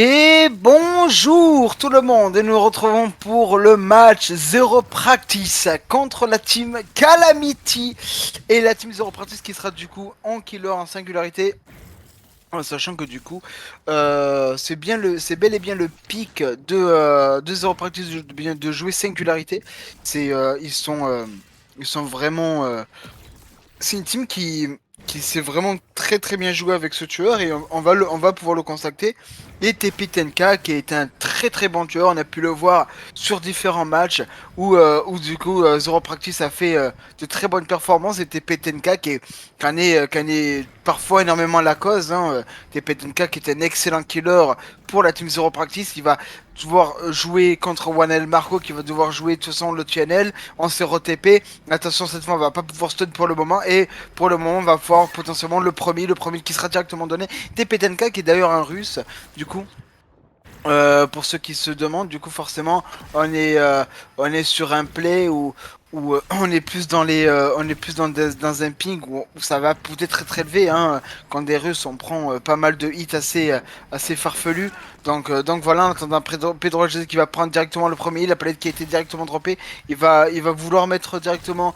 Et bonjour tout le monde, et nous nous retrouvons pour le match Zero Practice contre la team Calamity et la team Zero Practice qui sera du coup en killer en singularité. En sachant que du coup, c'est bel et bien le pic de Zero Practice de jouer singularité. Ils sont vraiment, c'est une team qui sait vraiment très très bien jouer avec ce tueur et on va pouvoir le constater. Et TPTNK qui est un très très bon tueur, on a pu le voir sur différents matchs où du coup Zero Practice a fait de très bonnes performances et TPTNK qui en est parfois énormément la cause. TPTNK qui est un excellent killer pour la team Zero Practice, qui va devoir jouer contre Wanel Marco, qui va devoir jouer de toute façon le TNL en 0TP. Attention, cette fois on va pas pouvoir stun pour le moment et pour le moment on va voir potentiellement le premier qui sera directement donné. TPTNK qui est d'ailleurs un russe, du coup. Pour ceux qui se demandent, du coup forcément on est sur un play où on est plus dans on est plus dans un ping où ça va peut-être très très élevé, hein. Quand des Russes on prend pas mal de hits assez farfelus. Donc voilà, en attendant Pedro Alves qui va prendre directement le premier, la palette qui a été directement droppée, il va vouloir mettre directement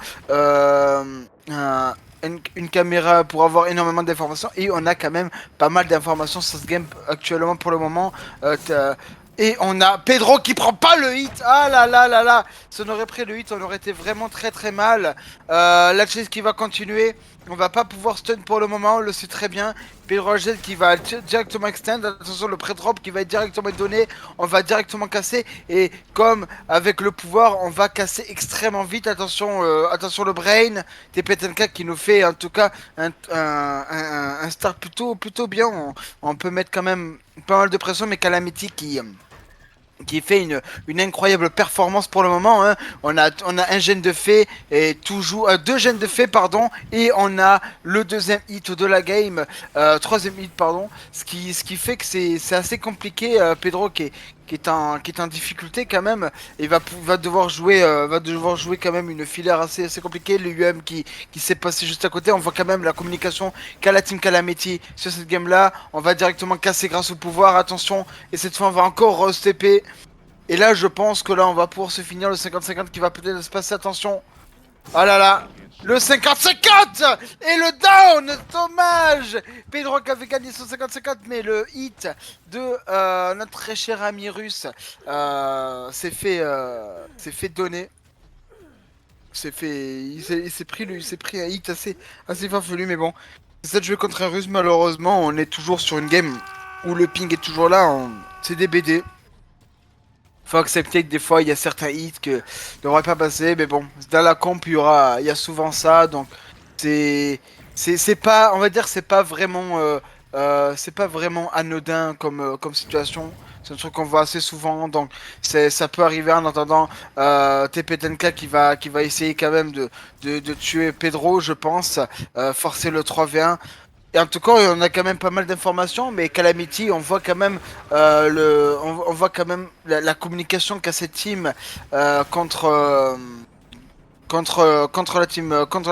une caméra pour avoir énormément d'informations, et on a quand même pas mal d'informations sur ce game actuellement pour le moment. Et on a Pedro qui prend pas le hit. Ah là là là là. Si on aurait pris le hit, on aurait été vraiment très très mal. La chase qui va continuer. On va pas pouvoir stun pour le moment, on le sait très bien. Pedro Agel qui va directement extend. Attention, le pré-drop qui va être directement donné. On va directement casser. Et comme avec le pouvoir, on va casser extrêmement vite. Attention, attention le brain. TPTNK qui nous fait en tout cas un start plutôt bien. On peut mettre quand même pas mal de pression, mais Calamity qui fait une incroyable performance pour le moment, hein. On a un gène de fée et toujours deux gènes de fée, pardon, et on a le deuxième hit de la game, troisième hit, pardon, ce qui fait que c'est assez compliqué. Pedro qui est en difficulté quand même, et va devoir jouer quand même une filière assez compliquée. Le UM qui s'est passé juste à côté, on voit quand même la communication qu'a la team Calamity sur cette game là. On va directement casser grâce au pouvoir, attention, et cette fois on va encore TP. Et là, je pense que là, on va pouvoir se finir le 50-50 qui va peut-être se passer. Attention. Ah là là. Le 50-50 et le down. Dommage. Pedro qui avait gagné son 50-50, mais le hit de notre très cher ami russe s'est fait donner. Il s'est pris un hit assez farfelu, mais bon. C'est ça de jouer contre un russe, malheureusement. On est toujours sur une game où le ping est toujours là. C'est des BD. Faut accepter que des fois il y a certains hits que ne devraient pas passer, mais bon, dans la comp il y a souvent ça, donc c'est c'est pas, on va dire, c'est pas vraiment anodin comme situation. C'est un truc qu'on voit assez souvent, donc ça peut arriver. En attendant, TPTNK qui va essayer quand même de tuer Pedro, je pense, forcer le 3v1. Et en tout cas, on a quand même pas mal d'informations, mais Calamity, on voit quand même on voit quand même la communication qu'a cette team contre contre la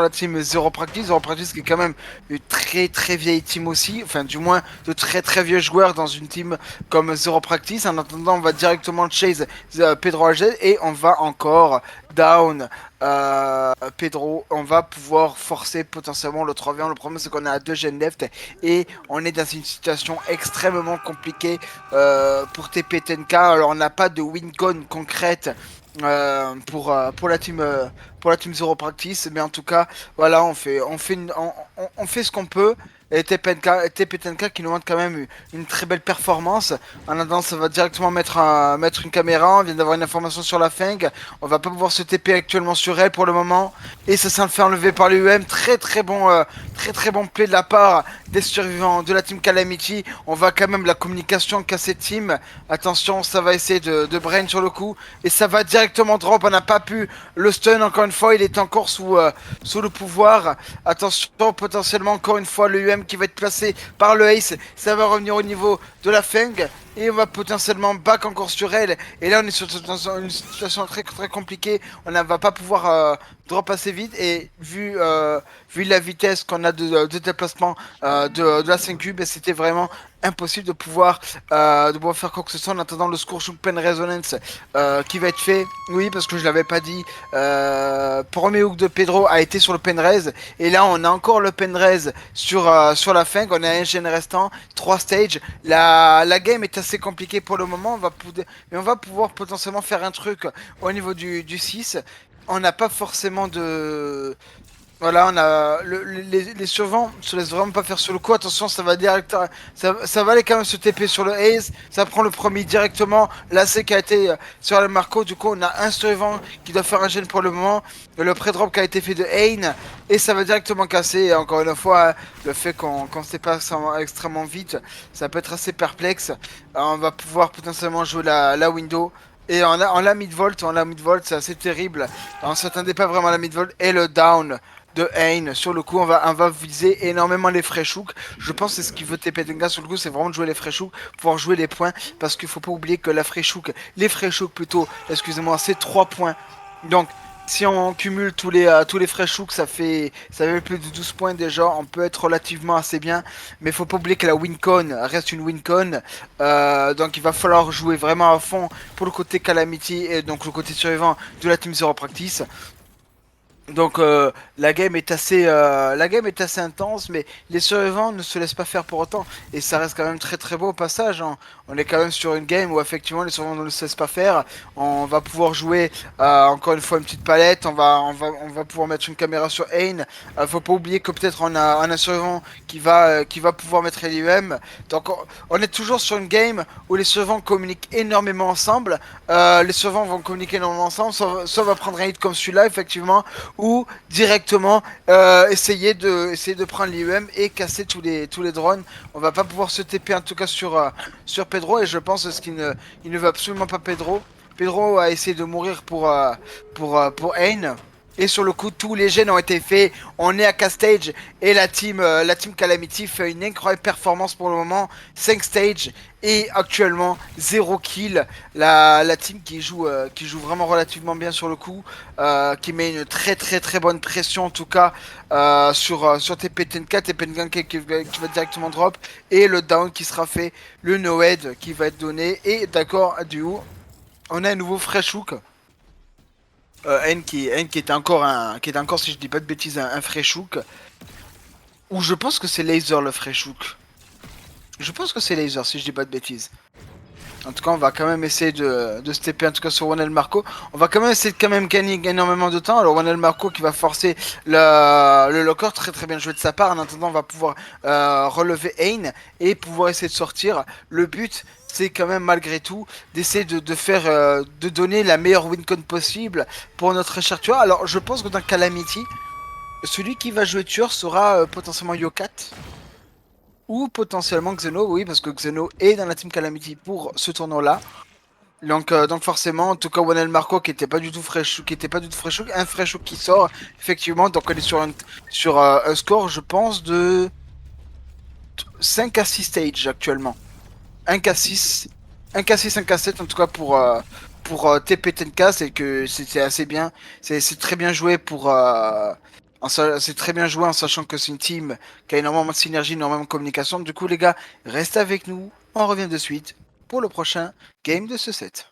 team Zero Practice qui est quand même une très très vieille team aussi, enfin du moins de très très vieux joueurs dans une team comme Zero Practice. En attendant, on va directement chase Pedro Agel et on va encore down Pedro. On va pouvoir forcer potentiellement le 3v1. Le problème c'est qu'on a deux gen left et on est dans une situation extrêmement compliquée pour TPTNK. Alors on n'a pas de win con concrète pour la team Zero Practice, mais en tout cas voilà, on fait ce qu'on peut. Et TPTNK qui nous montre quand même une très belle performance. En attendant, ça va directement mettre une caméra. On vient d'avoir une information sur la Feng. On va pas pouvoir se TP actuellement sur elle pour le moment. Et ça s'en fait enlever par l'UM. Très très bon play de la part des survivants de la team Calamity. On voit quand même la communication qu'a cette team. Attention, ça va essayer de brain sur le coup. Et ça va directement drop. On n'a pas pu le stun encore une fois. Il est encore sous le pouvoir. Attention, potentiellement encore une fois le UM qui va être placé par le Ace. Ça va revenir au niveau de la Feng. Et on va potentiellement back encore sur elle. Et là on est dans une situation très très compliquée. On ne va pas pouvoir drop assez vite. Et vu la vitesse qu'on a de déplacement de la 5 cubes, c'était vraiment impossible de pouvoir faire quoi que ce soit en attendant le Scourge Pen Resonance qui va être fait. Oui, parce que je l'avais pas dit. Premier hook de Pedro a été sur le Penraise. Et là, on a encore le Penraise sur la fin. On a un gène restant. 3 stages. La game est assez compliquée pour le moment. Mais on va pouvoir potentiellement faire un truc au niveau du 6. On n'a pas forcément de. Voilà, on a les survents se laissent vraiment pas faire sur le coup. Attention, ça va direct, ça va aller quand même se TP sur le Ace. Ça prend le premier directement. Là, c'est qui a été sur le Marco. Du coup, on a un survivant qui doit faire un gène pour le moment. Le pré-drop qui a été fait de Ain et ça va directement casser. Et encore une fois, le fait qu'on se passe extrêmement vite, ça peut être assez perplexe. On va pouvoir potentiellement jouer la window. Et en la mid-volt, c'est assez terrible. On s'attendait pas vraiment à la mid-volt et le down de Hein. Sur le coup, on va viser énormément les Freshhook. Je pense que c'est ce qu'il veut TP Tenga sur le coup, c'est vraiment de jouer les Freshhook, pouvoir jouer les points. Parce qu'il faut pas oublier que les Freshhook plutôt, excusez-moi, c'est 3 points. Donc, si on cumule tous les Freshhook, ça fait plus de 12 points déjà. On peut être relativement assez bien. Mais faut pas oublier que la Wincon reste une Wincon. Donc, il va falloir jouer vraiment à fond pour le côté Calamity et donc le côté survivant de la Team Zero Practice. Donc la game est assez intense, mais les survivants ne se laissent pas faire pour autant, et ça reste quand même très très beau au passage. Hein. On est quand même sur une game où effectivement les survivants ne se laissent pas faire. On va pouvoir jouer encore une fois une petite palette. On va pouvoir mettre une caméra sur Ain. Faut pas oublier que peut-être on a un survivant qui va pouvoir mettre l'IEM. Donc on est toujours sur une game où les survivants communiquent énormément ensemble. Les survivants vont communiquer énormément ensemble. Soit on va prendre un hit comme celui-là effectivement, ou directement essayer de prendre l'IEM et casser tous les drones. On va pas pouvoir se TP en tout cas sur Pedro, et je pense ce il ne veut absolument pas Pedro. Pedro a essayé de mourir pour Ain. Et sur le coup, tous les gènes ont été faits. On est à Castage et la team Calamity fait une incroyable performance pour le moment. 5 stages et actuellement 0 kill. La team qui joue vraiment relativement bien sur le coup, qui met une très très très bonne pression en tout cas sur TP-Tenka, TP-Tenka qui va directement drop, et le down qui sera fait, le no-head qui va être donné. Et d'accord, du coup, on a un nouveau fresh hook. N qui était encore, si je dis pas de bêtises, un Freshhook. Ou je pense que c'est Laser le Freshhook. Je pense que c'est Laser si je dis pas de bêtises. En tout cas, on va quand même essayer de se TP en tout cas sur Wanel Marco. On va quand même essayer de quand même gagner énormément de temps. Alors Wanel Marco qui va forcer le locker, très très bien joué de sa part. En attendant, on va pouvoir relever Ain et pouvoir essayer de sortir. Le but, c'est quand même malgré tout d'essayer de faire, de donner la meilleure wincon possible pour notre cher tueur. Alors je pense que dans Calamity, celui qui va jouer tueur sera potentiellement Yokat. Ou potentiellement Xeno, oui, parce que Xeno est dans la team Calamity pour ce tournoi-là. Donc forcément, en tout cas, Wanel Marco qui était pas du tout fresh, un fresh qui sort, effectivement. Donc on est sur un score, je pense, de 5 à 6 stages actuellement. 1 k 6, 1 k 6, 1 k 7 en tout cas pour TP Tenka, c'est que c'est assez bien. C'est très bien joué c'est très bien joué en sachant que c'est une team qui a énormément de synergie, énormément de communication. Du coup, les gars, restez avec nous. On revient de suite pour le prochain game de ce set.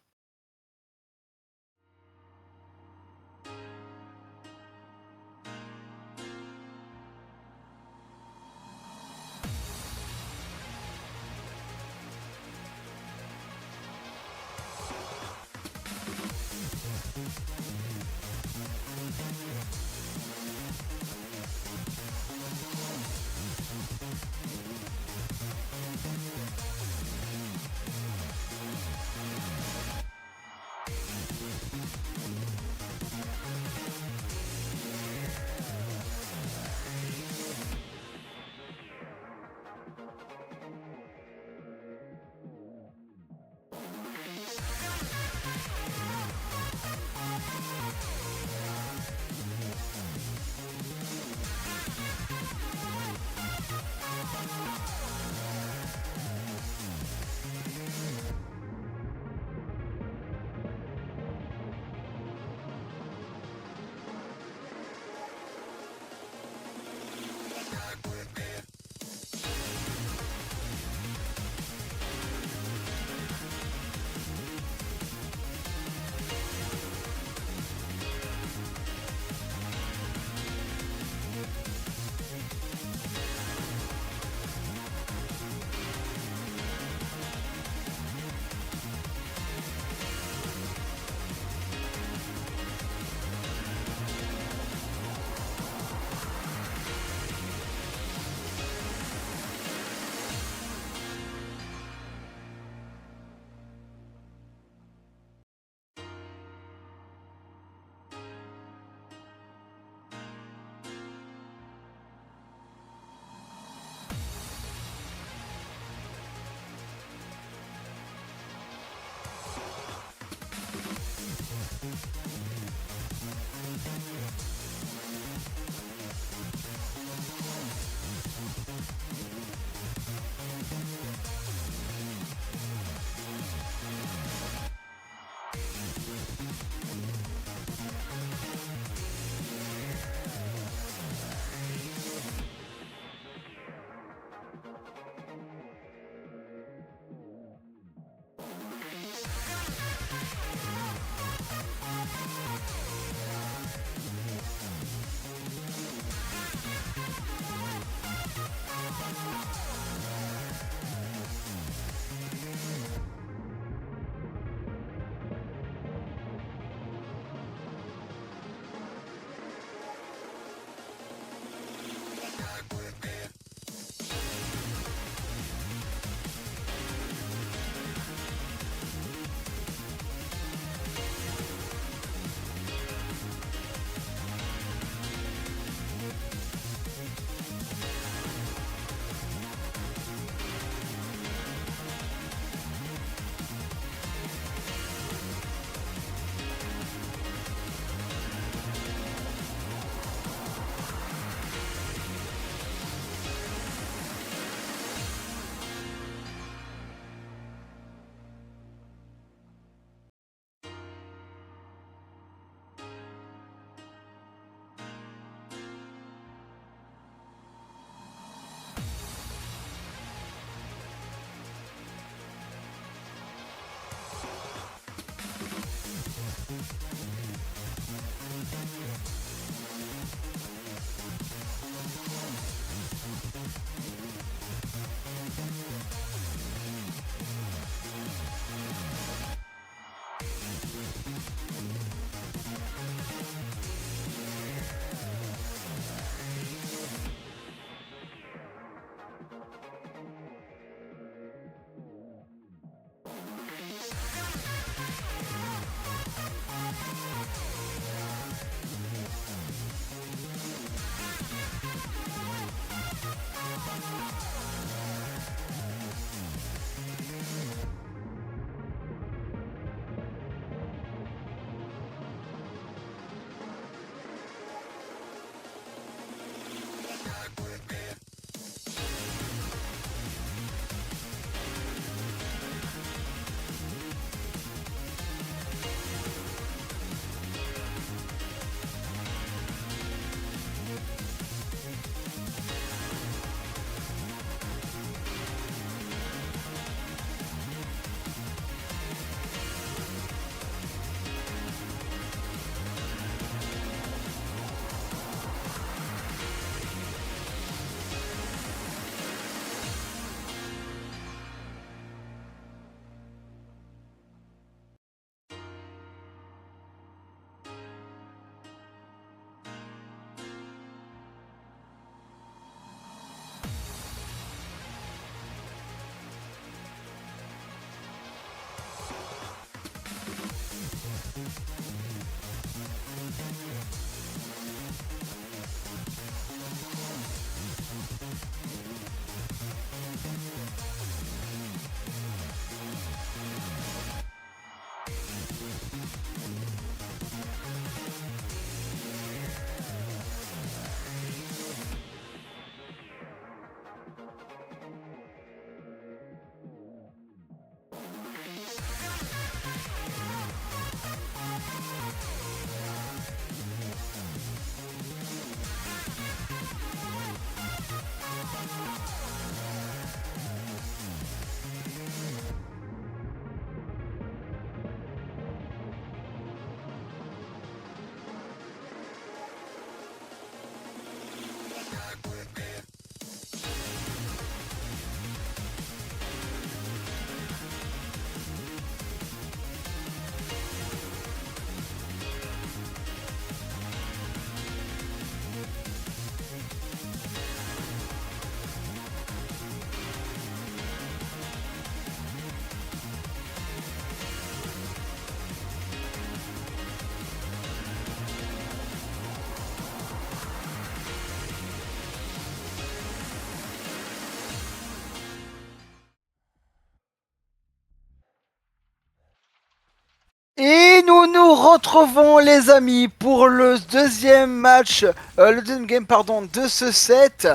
retrouvons les amis pour le deuxième match, le deuxième game pardon de ce set.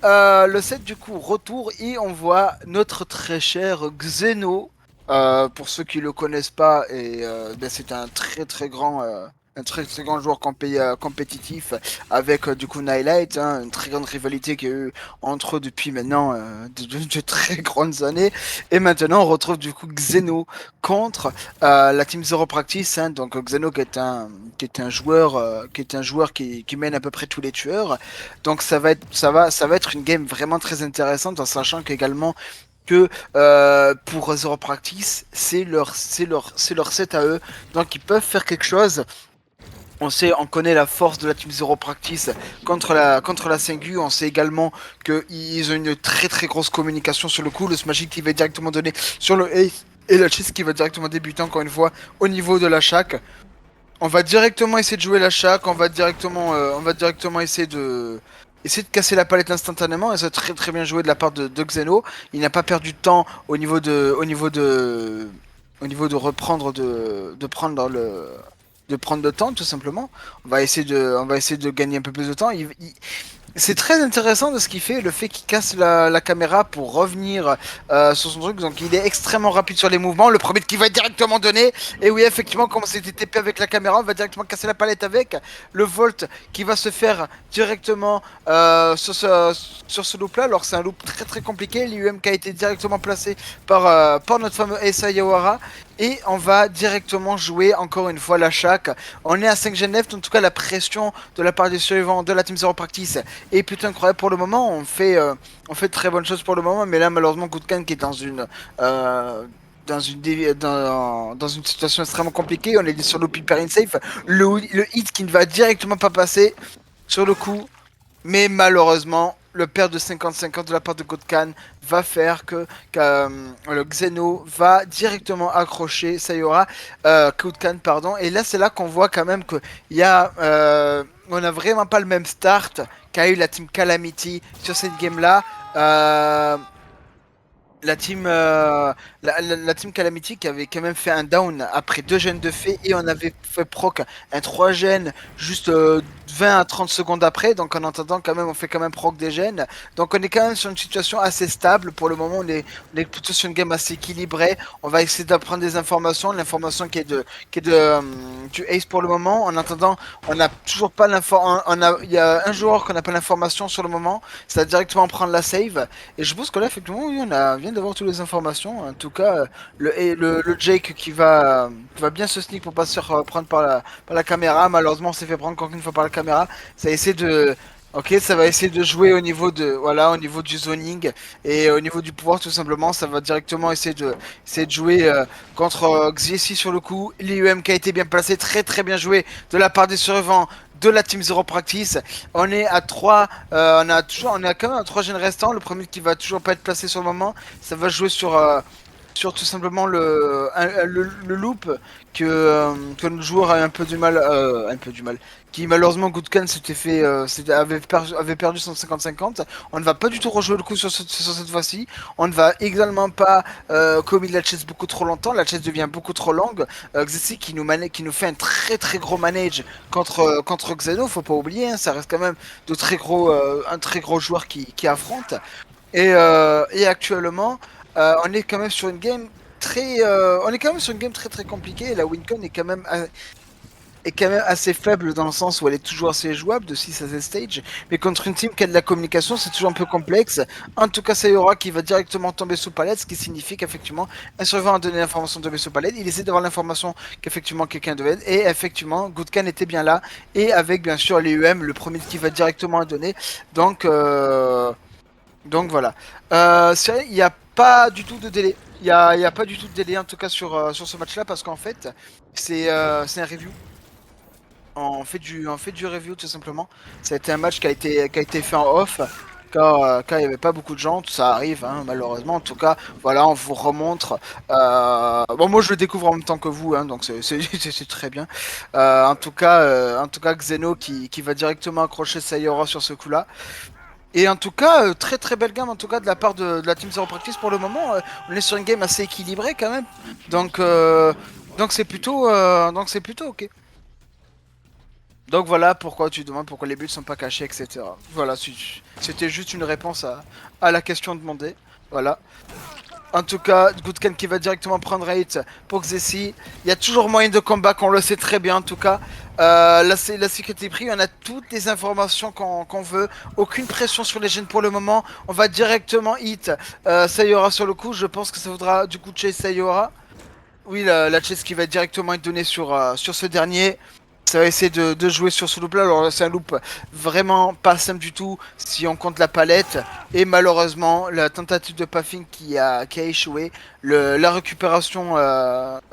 Le set du coup retour et on voit notre très cher Xeno. Pour ceux qui le connaissent pas, ben, c'est un très très grand joueur compétitif avec du coup Nightlight, hein, une très grande rivalité qu'il y a eu entre eux depuis maintenant de très grandes années. Et maintenant on retrouve du coup Xeno contre la team Zero Practice, hein, donc Xeno qui est un joueur qui mène à peu près tous les tueurs. Donc ça va être une game vraiment très intéressante en sachant qu'également que pour Zero Practice c'est leur set à eux, donc ils peuvent faire quelque chose. On connaît la force de la team Zero Practice contre la Singu. On sait également qu'ils ont une très très grosse communication sur le coup. Le Smash qui va directement donner sur le Ace et la Chase qui va directement débuter encore une fois au niveau de la Shack. On va directement essayer de jouer la Shack. On va directement essayer de casser la palette instantanément. Et c'est très très bien joué de la part de Xeno. Il n'a pas perdu de temps au niveau de reprendre de prendre le temps tout simplement. On va essayer de gagner un peu plus de temps. C'est très intéressant de ce qu'il fait, le fait qu'il casse la caméra pour revenir sur son truc. Donc il est extrêmement rapide sur les mouvements. Le premier qui va directement donner. Et oui, effectivement, comme c'était TP avec la caméra, on va directement casser la palette avec. Le Volt qui va se faire directement sur ce loop là. Alors c'est un loop très très compliqué. L'IUM qui a été directement placé par notre fameux Esa Yawara. Et on va directement jouer encore une fois la Shack. On est à 5 Gen left, en tout cas la pression de la part des survivants de la Team Zero Practice est plutôt incroyable pour le moment. On fait de très bonnes choses pour le moment, mais là malheureusement Goodkan qui est dans une situation extrêmement compliquée. On est sur le hyper insafe. Le hit qui ne va directement pas passer sur le coup. Mais malheureusement, le père de 50-50 de la part de Godkan va faire que le Xeno va directement accrocher Sayora, Godkan, pardon. Et là, c'est là qu'on voit quand même que on a vraiment pas le même start qu'a eu la team Calamity sur cette game là. La team, la team Calamity qui avait quand même fait un down après 2 gènes de fait et on avait fait proc un 3 gènes juste 20 à 30 secondes après. Donc en attendant quand même on fait quand même proc des gènes. Donc on est quand même sur une situation assez stable pour le moment. On est plutôt sur une game assez équilibrée. On va essayer d'apprendre des informations. L'information qui est du Ace pour le moment. En attendant on n'a toujours pas l'information. Il y a un joueur qu'on n'a pas l'information sur le moment. Ça va directement prendre la save. Et je pense que là effectivement oui, vient d'avoir toutes les informations. En tout cas, le Jake qui va bien se sneak pour pas se faire prendre par la caméra. Malheureusement, on s'est fait prendre encore une fois par la caméra. Ça essaie de. Ok, ça va essayer de jouer au niveau au niveau du zoning et au niveau du pouvoir tout simplement. Ça va directement essayer de jouer contre Xiesi sur le coup. L'IUM qui a été bien placé, très très bien joué de la part des survivants de la Team Zero Practice. On est à 3, on est quand même à 3 gènes restants. Le premier qui va toujours pas être placé sur le moment, ça va jouer sur tout simplement le loop que le joueur a un peu du mal, qui malheureusement Goodkan avait perdu son 50-50. On ne va pas du tout rejouer le coup sur cette fois-ci. On ne va également pas commis la chase beaucoup trop longtemps. La chase devient beaucoup trop longue. Xexi qui nous fait un très très gros manage contre Xeno. Faut pas oublier, hein, ça reste quand même un très gros joueur qui affronte. Et actuellement, on est quand même sur une game très très compliquée. La Wincon est quand même assez faible dans le sens où elle est toujours assez jouable de 6 à 7 stages, mais contre une team qui a de la communication, c'est toujours un peu complexe. En tout cas, Sayora qui va directement tomber sous palette, ce qui signifie qu'effectivement, un survivant a donné l'information de tomber sous palette. Il essaie d'avoir l'information qu'effectivement quelqu'un devait être, et effectivement, Goodkan était bien là, et avec bien sûr l'EUM, le premier qui va directement donner. Donc voilà. C'est vrai, il n'y a pas du tout de délai. Il y a pas du tout de délai en tout cas sur ce match-là parce qu'en fait c'est un review. On fait du review tout simplement. Ça a été un match qui a été fait en off car il n'y avait pas beaucoup de gens. Ça arrive hein, malheureusement. En tout cas voilà on vous remontre. Bon moi je le découvre en même temps que vous hein, donc c'est très bien. En tout cas Xeno qui va directement accrocher Sayora sur ce coup-là. Et en tout cas, très très belle game en tout cas de la part de la Team Zero Practice pour le moment. On est sur une game assez équilibrée quand même. Donc c'est plutôt ok. Donc voilà pourquoi tu demandes pourquoi les buts sont pas cachés, etc. Voilà, c'était juste une réponse à la question demandée. Voilà. En tout cas, Goodkan qui va directement prendre hit pour Xesi. Il y a toujours moyen de combat, qu'on le sait très bien en tout cas. La sécurité pris, on a toutes les informations qu'on veut. Aucune pression sur les gènes pour le moment. On va directement hit Sayora sur le coup. Je pense que ça voudra du coup chase Sayora. Oui, la chase qui va directement être donnée sur ce dernier. Ça va essayer de jouer sur ce loop là. Alors c'est un loop vraiment pas simple du tout si on compte la palette. Et malheureusement, la tentative de pathing qui a échoué. La récupération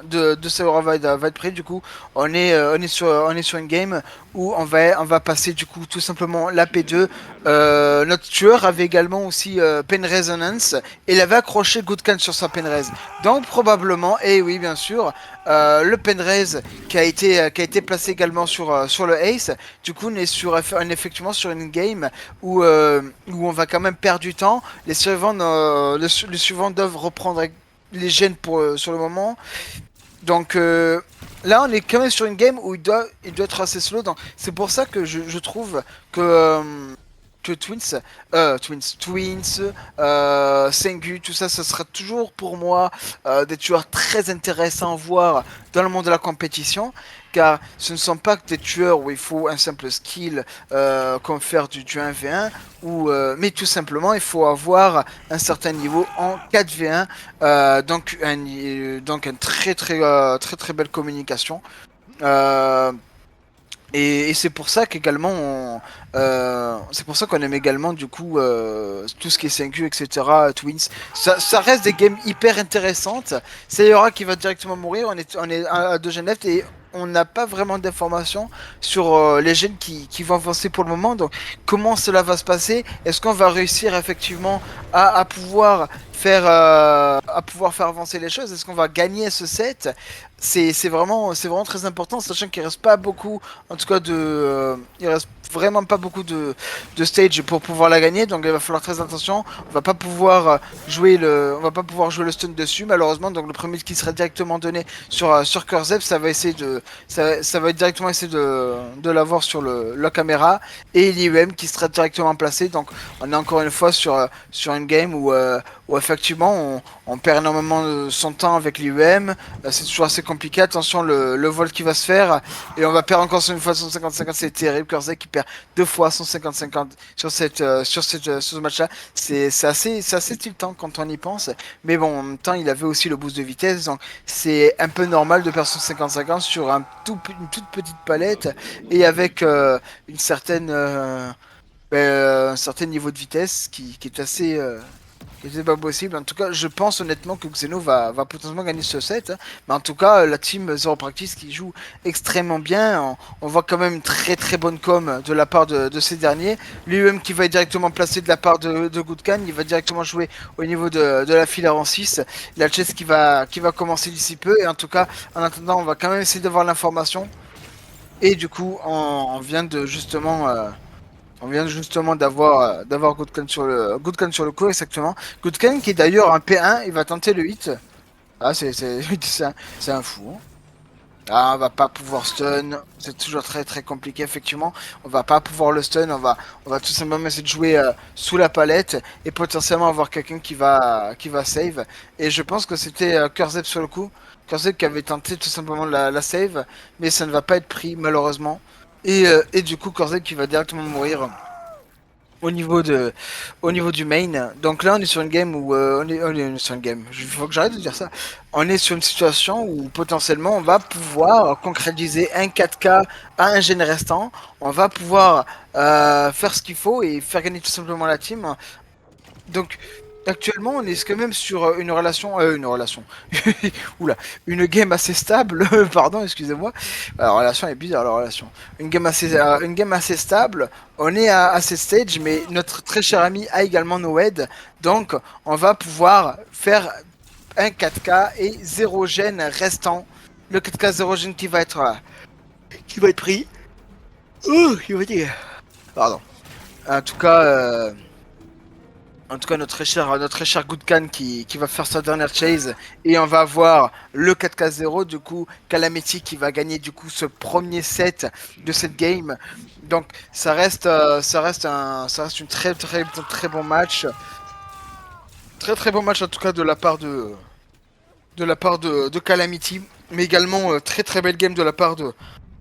de Sayora va être prise. Du coup, on est sur une game où on va passer du coup tout simplement la P2. Notre tueur avait également aussi Pen Resonance. Et il avait accroché Goodkan sur sa Pen Res. Donc probablement, et oui bien sûr, le Pen Res qui a été placé également sur le Ace. Du coup, on est effectivement sur une game où on va quand même perdre du temps. Les suivants doivent reprendre les gènes sur le moment. Donc là, on est quand même sur une game où il doit être assez slow. Donc c'est pour ça que je trouve que Twins, Sengu, tout ça, ce sera toujours pour moi des tueurs très intéressants à voir dans le monde de la compétition, car ce ne sont pas que des tueurs où il faut un simple skill comme faire du 1v1, mais tout simplement il faut avoir un certain niveau en 4v1, donc une très belle communication. Euh, et c'est pour ça c'est pour ça qu'on aime également du coup tout ce qui est 5Q, etc. Twins. Ça reste des games hyper intéressantes. C'est Yora qui va directement mourir. On est à 2 gènes left et on n'a pas vraiment d'informations sur les gènes qui vont avancer pour le moment. Donc comment cela va se passer? Est-ce qu'on va réussir effectivement à pouvoir faire avancer les choses? Est-ce qu'on va gagner ce set? C'est vraiment très important, sachant qu'il reste pas beaucoup, en tout cas il reste vraiment pas beaucoup de stage pour pouvoir la gagner, donc il va falloir très attention. On va pas pouvoir jouer le stun dessus malheureusement, donc le premier qui sera directement donné sur Curzep, ça va être directement essayer de l'avoir sur la caméra, et l'IEM qui sera directement placé. Donc on est encore une fois sur une game où effectivement on perd énormément de son temps avec l'IEM. C'est toujours assez compliqué. Attention, le vol qui va se faire. Et on va perdre encore une fois son 50-50. C'est terrible. Kurzek qui perd 2 fois son 50-50 sur ce match-là. C'est assez tiltant quand on y pense. Mais bon, en même temps, il avait aussi le boost de vitesse. Donc c'est un peu normal de perdre son 50-50 sur une toute petite palette. Et avec un certain niveau de vitesse qui est assez. C'est pas possible. En tout cas, je pense honnêtement que Xeno va potentiellement gagner ce set, hein. Mais en tout cas, la team Zero Practice qui joue extrêmement bien. On voit quand même une très bonne com de la part de ces derniers. Lui-même qui va être directement placé de la part de Goodkan. Il va directement jouer au niveau de la file en 6. La chase qui va commencer d'ici peu. Et en tout cas, en attendant, on va quand même essayer d'avoir l'information. Et du coup, on vient justement d'avoir Goodkan sur le coup, exactement. Goodkan qui est d'ailleurs un P1, il va tenter le hit. Ah, c'est un fou, hein. Ah, on va pas pouvoir stun, c'est toujours très compliqué effectivement. On va pas pouvoir le stun, on va tout simplement essayer de jouer sous la palette et potentiellement avoir quelqu'un qui va save. Et je pense que c'était Kurzep sur le coup. Kurzep qui avait tenté tout simplement la save, mais ça ne va pas être pris malheureusement. Et du coup Kurzep qui va directement mourir au niveau du main. Donc là, on est sur une game où on est sur une game. Il faut que j'arrête de dire ça. On est sur une situation où potentiellement on va pouvoir concrétiser un 4K à un gène restant. On va pouvoir faire ce qu'il faut et faire gagner tout simplement la team. Donc actuellement, on est quand même sur une relation, oula, une game assez stable. Pardon, excusez-moi. La relation est bizarre, la relation. Une game assez stable. On est à cette stage, mais notre très cher ami a également Noed, donc on va pouvoir faire un 4K et 0 gène restant. Le 4K 0 gène qui va être pris. Ouh, il va dire. Pardon. En tout cas. En tout cas, notre très cher Goodkan qui va faire sa dernière chase. Et on va avoir le 4K0. Du coup, Calamity qui va gagner du coup ce premier set de cette game. Donc, ça reste une très bon match. Très très bon match en tout cas de la part de Calamity. Mais également très très belle game de la part de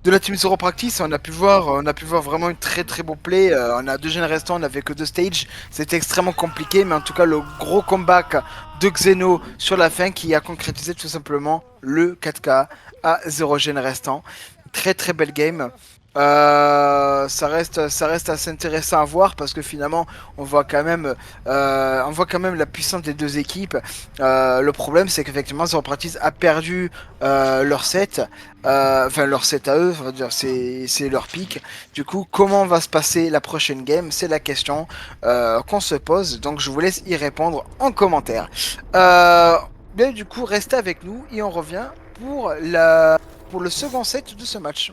la team Zero Practice. On a pu voir vraiment une très très beau play. On a deux jeunes restants, on n'avait que deux stages. C'était extrêmement compliqué, mais en tout cas, le gros comeback de Xeno sur la fin qui a concrétisé tout simplement le 4K à 0 gènes restant. Très très belle game. Ça reste assez intéressant à voir parce que finalement on voit quand même la puissance des deux équipes. Le problème c'est qu'effectivement Zero Practice a perdu leur set, enfin leur set à eux, on va dire c'est leur pick. Du coup, comment va se passer la prochaine game? C'est la question qu'on se pose. Donc, je vous laisse y répondre en commentaire. Bien, du coup, restez avec nous et on revient pour le second set de ce match.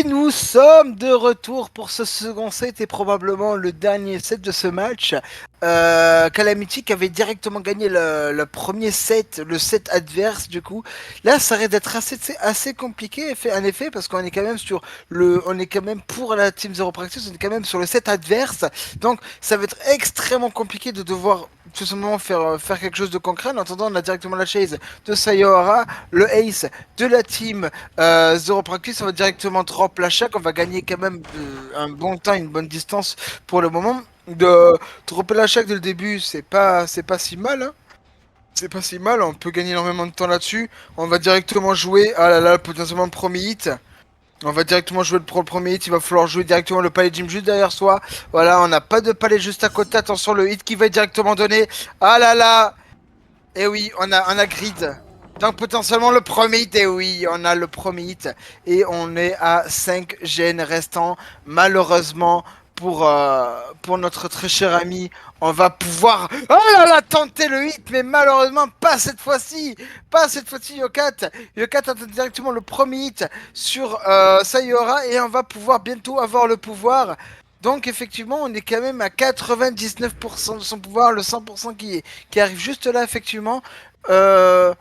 Et nous sommes de retour pour ce second set et probablement le dernier set de ce match. Calamity qui avait directement gagné le premier set, le set adverse du coup. Là, ça risque d'être assez compliqué en effet parce qu'on est quand même on est quand même pour la Team Zero Practice, on est quand même sur le set adverse. Donc, ça va être extrêmement compliqué de devoir tout simplement faire quelque chose de concret. En attendant, on a directement la chase de Sayonara, le ace de la team Zero Practice. On va directement drop la chaque. On va gagner quand même un bon temps, une bonne distance pour le moment. De dropper la chaque dès le début, c'est pas si mal. Hein. C'est pas si mal, on peut gagner énormément de temps là-dessus. On va directement jouer. Ah là là, potentiellement le premier hit. On va directement jouer le premier hit, il va falloir jouer directement le palais gym juste derrière soi. Voilà, on n'a pas de palais juste à côté. Attention, le hit qui va être directement donné. Ah là là. Et oui, on a grid. Donc potentiellement le premier hit, et oui, on a le premier hit. Et on est à 5 gènes restants. Malheureusement, pour notre très cher ami, on va pouvoir, oh là là, tenter le hit, mais malheureusement pas cette fois-ci. Pas cette fois-ci, Yokat. Yokat attend directement le premier hit sur Sayora et on va pouvoir bientôt avoir le pouvoir. Donc effectivement, on est quand même à 99% de son pouvoir, le 100% qui arrive juste là, effectivement. Euh,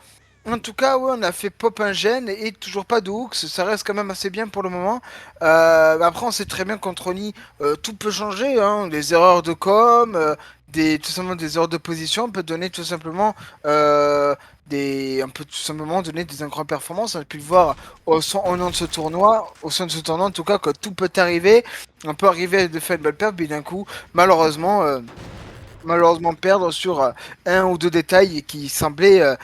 En tout cas, ouais, on a fait pop un gène et toujours pas de hooks, ça reste quand même assez bien pour le moment. Après, on sait très bien qu'entre Oni, tout peut changer, hein, des erreurs de com, tout simplement des erreurs de position, on peut donner tout simplement on peut tout simplement donner des incroyables performances. On a pu le voir au nom de ce tournoi, au sein de ce tournoi en tout cas, que tout peut arriver. On peut arriver de faire une belle perte, mais d'un coup, malheureusement perdre sur un ou deux détails qui semblaient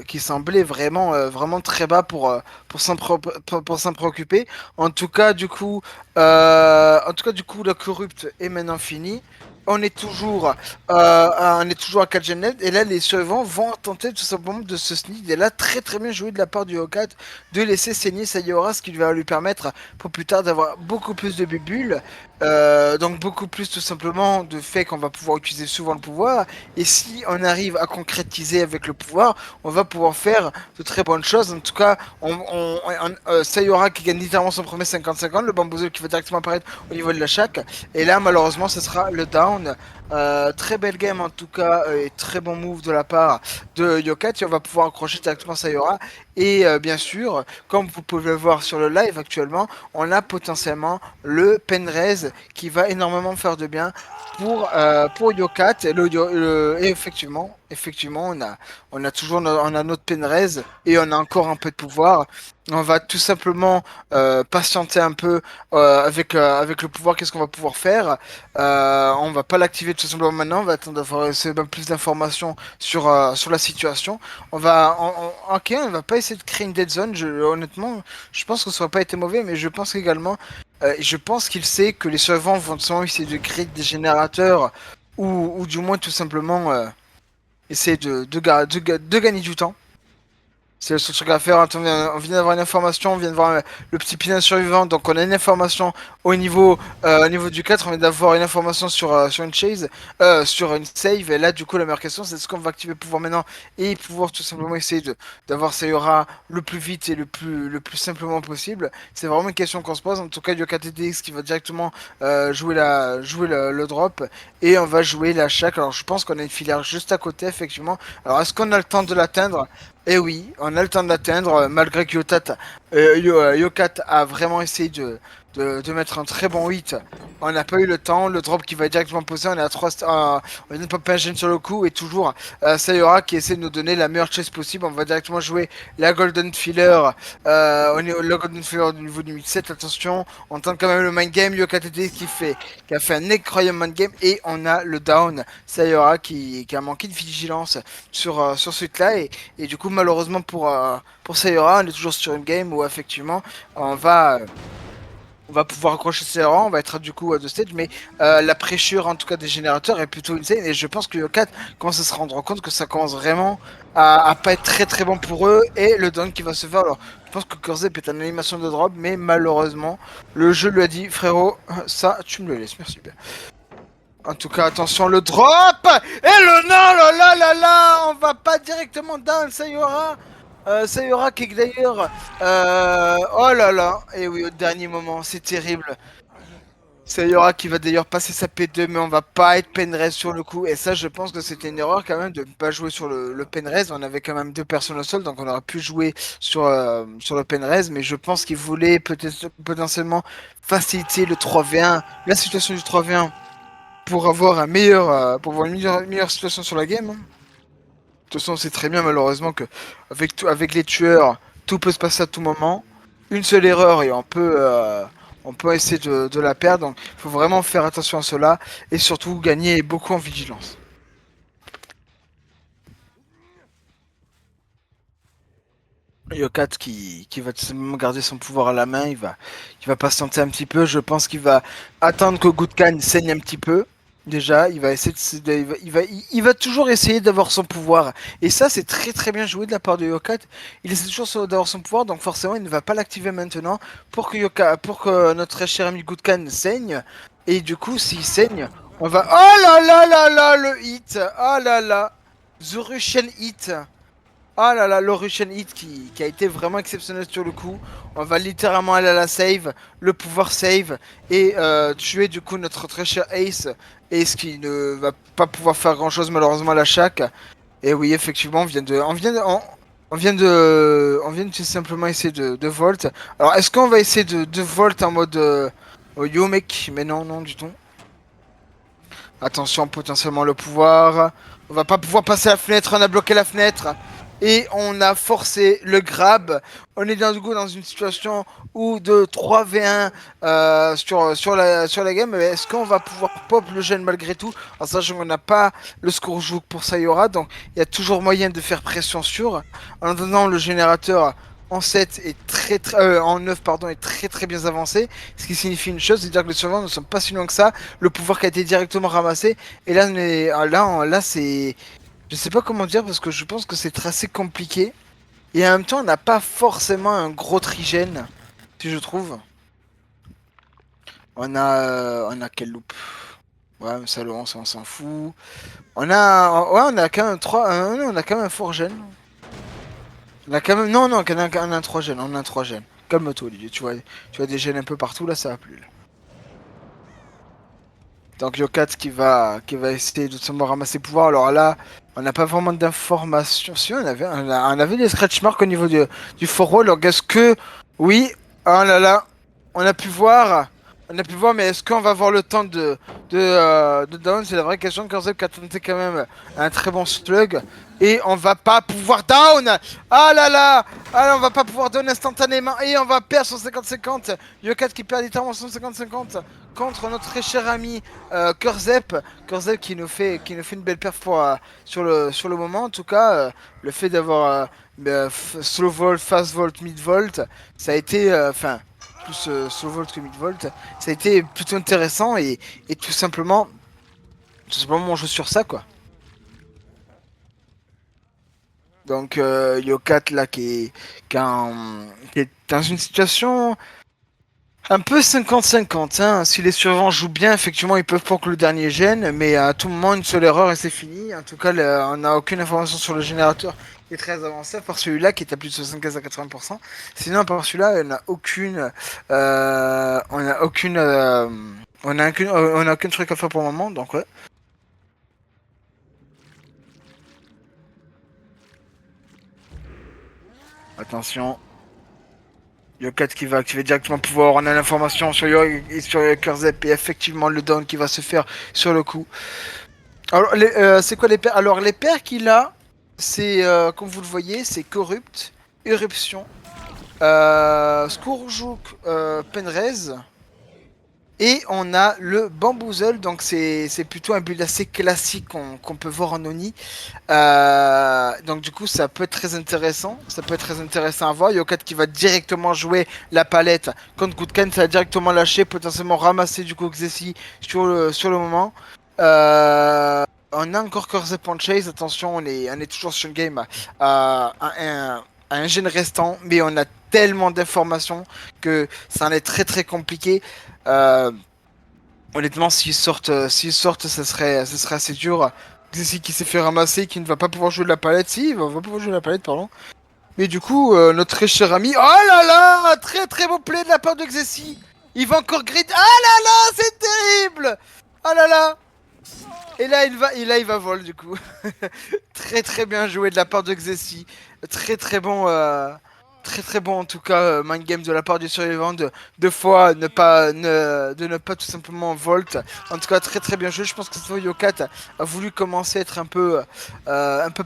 qui semblaient vraiment très bas pour s'en préoccuper. En tout cas du coup la corrupte est maintenant finie. On est toujours à 4 gen net, et là les survivants vont tenter tout simplement de se sneak, et là très bien joué de la part du Hokat de laisser saigner Sayora, ce qui va lui permettre pour plus tard d'avoir beaucoup plus de bulles. Donc beaucoup plus tout simplement de fait qu'on va pouvoir utiliser souvent le pouvoir. Et si on arrive à concrétiser avec le pouvoir, on va pouvoir faire de très bonnes choses. En tout cas, Sayora qui gagne littéralement son premier 50-50, le bamboozle qui va directement apparaître au niveau de la chaque. Et là malheureusement ce sera le down. Très belle game en tout cas, et très bon move de la part de Yokat. Et on va pouvoir accrocher directement Sayora. Et bien sûr, comme vous pouvez le voir sur le live actuellement, on a potentiellement le Penrez qui va énormément faire de bien pour Yokat. Et effectivement, on a notre Penrez et on a encore un peu de pouvoir. On va tout simplement patienter un peu avec le pouvoir. Qu'est-ce qu'on va pouvoir faire? On va pas l'activer tout simplement maintenant. On va attendre d'avoir plus d'informations sur la situation. Ok, on va pas essayer de créer une dead zone. Honnêtement, je pense que ça aurait pas été mauvais, mais je pense également, je pense qu'il sait que les survivants vont souvent essayer de créer des générateurs ou du moins tout simplement essayer de gagner du temps. C'est le seul truc à faire. Attends, on vient d'avoir une information, on vient de voir le petit pin survivant. Donc on a une information au niveau du 4, on vient d'avoir une information sur une chase, sur une save. Et là, du coup, la meilleure question, c'est est-ce qu'on va activer le pouvoir maintenant et pouvoir tout simplement essayer d'avoir Sayora le plus vite et le plus simplement possible. C'est vraiment une question qu'on se pose. En tout cas, il y a KTDX qui va directement jouer le drop et on va jouer la chaque. Alors je pense qu'on a une filière juste à côté, effectivement. Alors est-ce qu'on a le temps de l'atteindre? Eh oui, on a le temps de l'atteindre, malgré que Yokat a vraiment essayé de mettre un très bon hit. On n'a pas eu le temps, le drop qui va directement poser, on est à 3 on vient de popper un gène sur le coup, et toujours Sayora qui essaie de nous donner la meilleure chase possible. On va directement jouer la Golden Filler, le Golden Filler au niveau du mix 7, attention, on tente quand même le mind game, YokaTT qui a fait un incroyable mind game, et on a le down, Sayora qui a manqué de vigilance sur ce hit-là, et du coup malheureusement pour Sayora, on est toujours sur une game où effectivement on va pouvoir accrocher ses rangs, on va être du coup à deux stages, mais la pressure en tout cas des générateurs est plutôt insane, et je pense que Yokat commence à se rendre compte que ça commence vraiment à pas être très bon pour eux, et le down qui va se faire. Alors je pense que Kurzep est en animation de drop, mais malheureusement le jeu lui a dit frérot, ça tu me le laisses, merci bien. En tout cas attention le drop, et le non là là là là, on va pas directement down Sayora. Sayora qui d'ailleurs... oh là là, et oui, au dernier moment, c'est terrible. Sayora qui va d'ailleurs passer sa P2, mais on va pas être penraise sur le coup. Et ça, je pense que c'était une erreur quand même de ne pas jouer sur le penraise. On avait quand même deux personnes au sol, donc on aurait pu jouer sur le penraise. Mais je pense qu'il voulait peut-être potentiellement faciliter le 3v1, la situation du 3v1 pour avoir pour avoir une meilleure situation sur la game, hein. De toute façon, on sait très bien malheureusement que avec les tueurs, tout peut se passer à tout moment. Une seule erreur et on peut essayer de la perdre. Donc, il faut vraiment faire attention à cela et surtout gagner beaucoup en vigilance. Yokat qui va tout simplement garder son pouvoir à la main, il va patienter un petit peu. Je pense qu'il va attendre que Gutkan saigne un petit peu. Déjà, il va essayer il va toujours essayer d'avoir son pouvoir. Et ça, c'est très très bien joué de la part de Yokat. Il essaie toujours d'avoir son pouvoir, donc forcément, il ne va pas l'activer maintenant pour que notre très cher ami Gutkan saigne. Et du coup, s'il saigne, on va. Oh là là là là, le hit! Oh là là! The Russian hit! Ah là là, l'Orussian Hit qui a été vraiment exceptionnel sur le coup. On va littéralement aller à la save, le pouvoir save et tuer du coup notre très cher Ace. Ace qui ne va pas pouvoir faire grand chose malheureusement à la chaque. Et oui, effectivement, on vient de tout simplement essayer de Volt. Alors, est-ce qu'on va essayer de Volt en mode Yomek? Mais non, non du tout. Attention, potentiellement le pouvoir. On va pas pouvoir passer la fenêtre, on a bloqué la fenêtre. Et on a forcé le grab. On est du coup dans une situation où de 3v1 sur la game. Est-ce qu'on va pouvoir pop le gène malgré tout? En sachant qu'on n'a pas le score jouk pour Sayora. Donc il y a toujours moyen de faire pression sur. En donnant le générateur en 7 est en 9 pardon, est très très bien avancé. Ce qui signifie une chose, c'est-à-dire que les survivants ne sont pas si loin que ça. Le pouvoir qui a été directement ramassé. Et là, là c'est. Je sais pas comment dire parce que je pense que c'est assez compliqué. Et en même temps, on n'a pas forcément un gros trigène, si je trouve. On a quel loop? Ouais, mais ça, on s'en fout. Ouais, on a quand même on a quand même un fort gène. On a quand même, non, non, on a un 3 gènes, on a un 3 gènes. Calme-toi, Olivier, tu vois des gènes un peu partout, là, ça va plus. Là. Donc Yokat qui va essayer de se ramasser pouvoir. Alors là, on n'a pas vraiment d'informations. Si on avait des scratch marks au niveau du forward. Alors est-ce que oui, oh là là, on a pu voir, on a pu voir, mais est-ce qu'on va avoir le temps de down? C'est la vraie question. Kurzep qui a tenté quand même un très bon slug. Et on va pas pouvoir down. Ah là là. Ah là, on va pas pouvoir down instantanément. Et on va perdre son 50-50. Yokat qui perd littéralement son 50-50 contre notre très cher ami Kurzep. Kurzep qui nous fait une belle perf sur le moment. En tout cas, le fait d'avoir slow volt, fast volt, mid volt, ça a été, plus slow volt que mid volt, ça a été plutôt intéressant et tout simplement on joue sur ça quoi. Donc Yokat là qui est dans une situation un peu 50-50, hein. Si les survivants jouent bien, effectivement, ils peuvent pour que le dernier gêne, mais à tout moment, une seule erreur et c'est fini. En tout cas, on n'a aucune information sur le générateur qui est très avancé, à part celui-là qui est à plus de 75 à 80%. Sinon, à part celui-là, on a aucun truc à faire pour le moment, donc ouais. Attention. Yokat qui va activer directement le pouvoir, on a l'information sur Yo et sur Kurzep et effectivement le down qui va se faire sur le coup. Alors, c'est quoi les paires? Alors, les paires qu'il a, c'est, comme vous le voyez, c'est Corrupt, Éruption, Scourjouk, Penrez, et on a le Bamboozle, donc c'est plutôt un build assez classique qu'on peut voir en Oni. Donc du coup, ça peut être très intéressant, ça peut être très intéressant à voir. Yokat qui va directement jouer la palette contre Gutkan, ça va directement lâcher, potentiellement ramasser du coup Xesi sur le moment. On a encore Cursed on Chase, attention, on est toujours sur une game à un gène restant, mais on a tellement d'informations que ça en est très très compliqué. Euh, Honnêtement, s'ils sortent, ça serait assez dur. Xesi qui s'est fait ramasser, qui ne va pas pouvoir jouer de la palette, si, il va pouvoir jouer de la palette, pardon. Mais du coup, notre très cher ami... Oh là là, très très beau play de la part de Xessi. Il va encore grid... Ah là là, c'est terrible. Ah là là. Et là, il va vol du coup. Très très bien joué de la part de Xessi. Très très bon, très très bon en tout cas mind game de la part du survivant de fois de ne pas tout simplement volt. En tout cas très très bien joué. Je pense que cette fois Yokat a voulu commencer à être un peu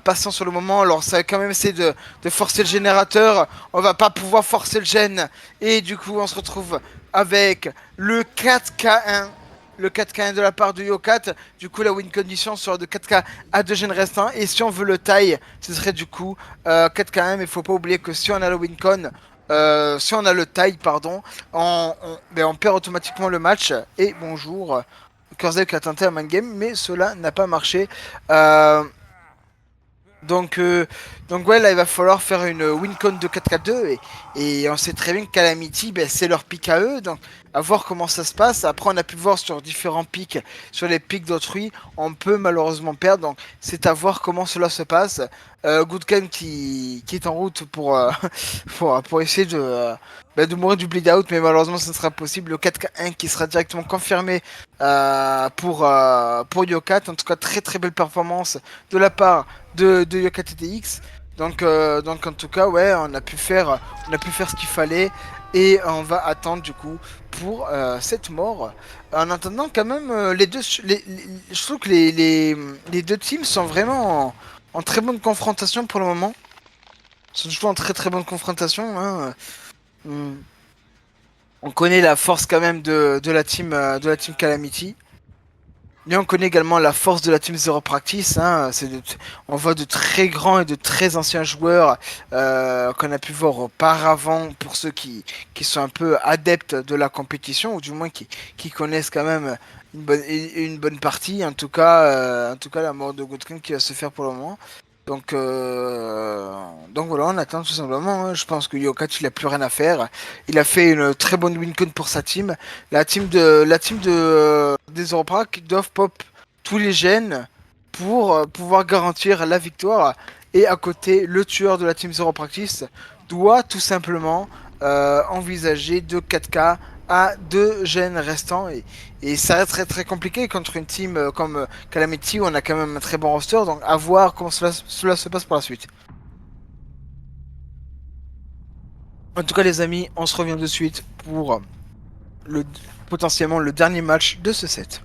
patient sur le moment. Alors ça a quand même essayé de forcer le générateur. On va pas pouvoir forcer le gène et du coup on se retrouve avec le 4K1. Le 4K1 de la part de Yokat, du coup la win condition sera de 4K à 2 gènes restants. Et si on veut le taille, ce serait du coup 4K1. Mais il faut pas oublier que si on a le win con, si on a le taille, pardon, on perd automatiquement le match. Et bonjour, Kurzek a tenté un man game, mais cela n'a pas marché. Euh, donc, euh, donc ouais, là il va falloir faire une wincon de 4K2 et on sait très bien que Calamity, ben, c'est leur pick à eux, donc à voir comment ça se passe. Après on a pu voir sur différents pics, sur les pics d'autrui, on peut malheureusement perdre, donc c'est à voir comment cela se passe. Goodcam qui est en route pour essayer de mourir du bleed out, mais malheureusement ce ne sera possible. Le 4K1 qui sera directement confirmé pour Yokat, en tout cas très très belle performance de la part de Yoka TTX. Donc en tout cas, ouais, on a pu faire ce qu'il fallait et on va attendre du coup pour cette mort. En attendant, quand même, je trouve que les deux teams sont vraiment en très bonne confrontation pour le moment. Ils sont toujours en très très bonne confrontation. Hein. On on connaît la force quand même de la team Calamity. Mais on connaît également la force de la Team Zero Practice. Hein. On voit de très grands et de très anciens joueurs qu'on a pu voir auparavant pour ceux qui sont un peu adeptes de la compétition ou du moins qui connaissent quand même une bonne partie. En tout cas, la mort de Goodkin qui va se faire pour le moment. Donc voilà, on attend tout simplement. Hein. Je pense que Yokat, il a plus rien à faire. Il a fait une très bonne wincon pour sa team. Des Europrac doivent pop tous les gènes pour pouvoir garantir la victoire. Et à côté, le tueur de la team Zero Practice doit tout simplement envisager de 4K à 2 gènes restants. Et ça reste très très compliqué contre une team comme Calamity où on a quand même un très bon roster. Donc à voir comment cela se passe pour la suite. En tout cas les amis, on se revient de suite pour le, potentiellement le dernier match de ce set.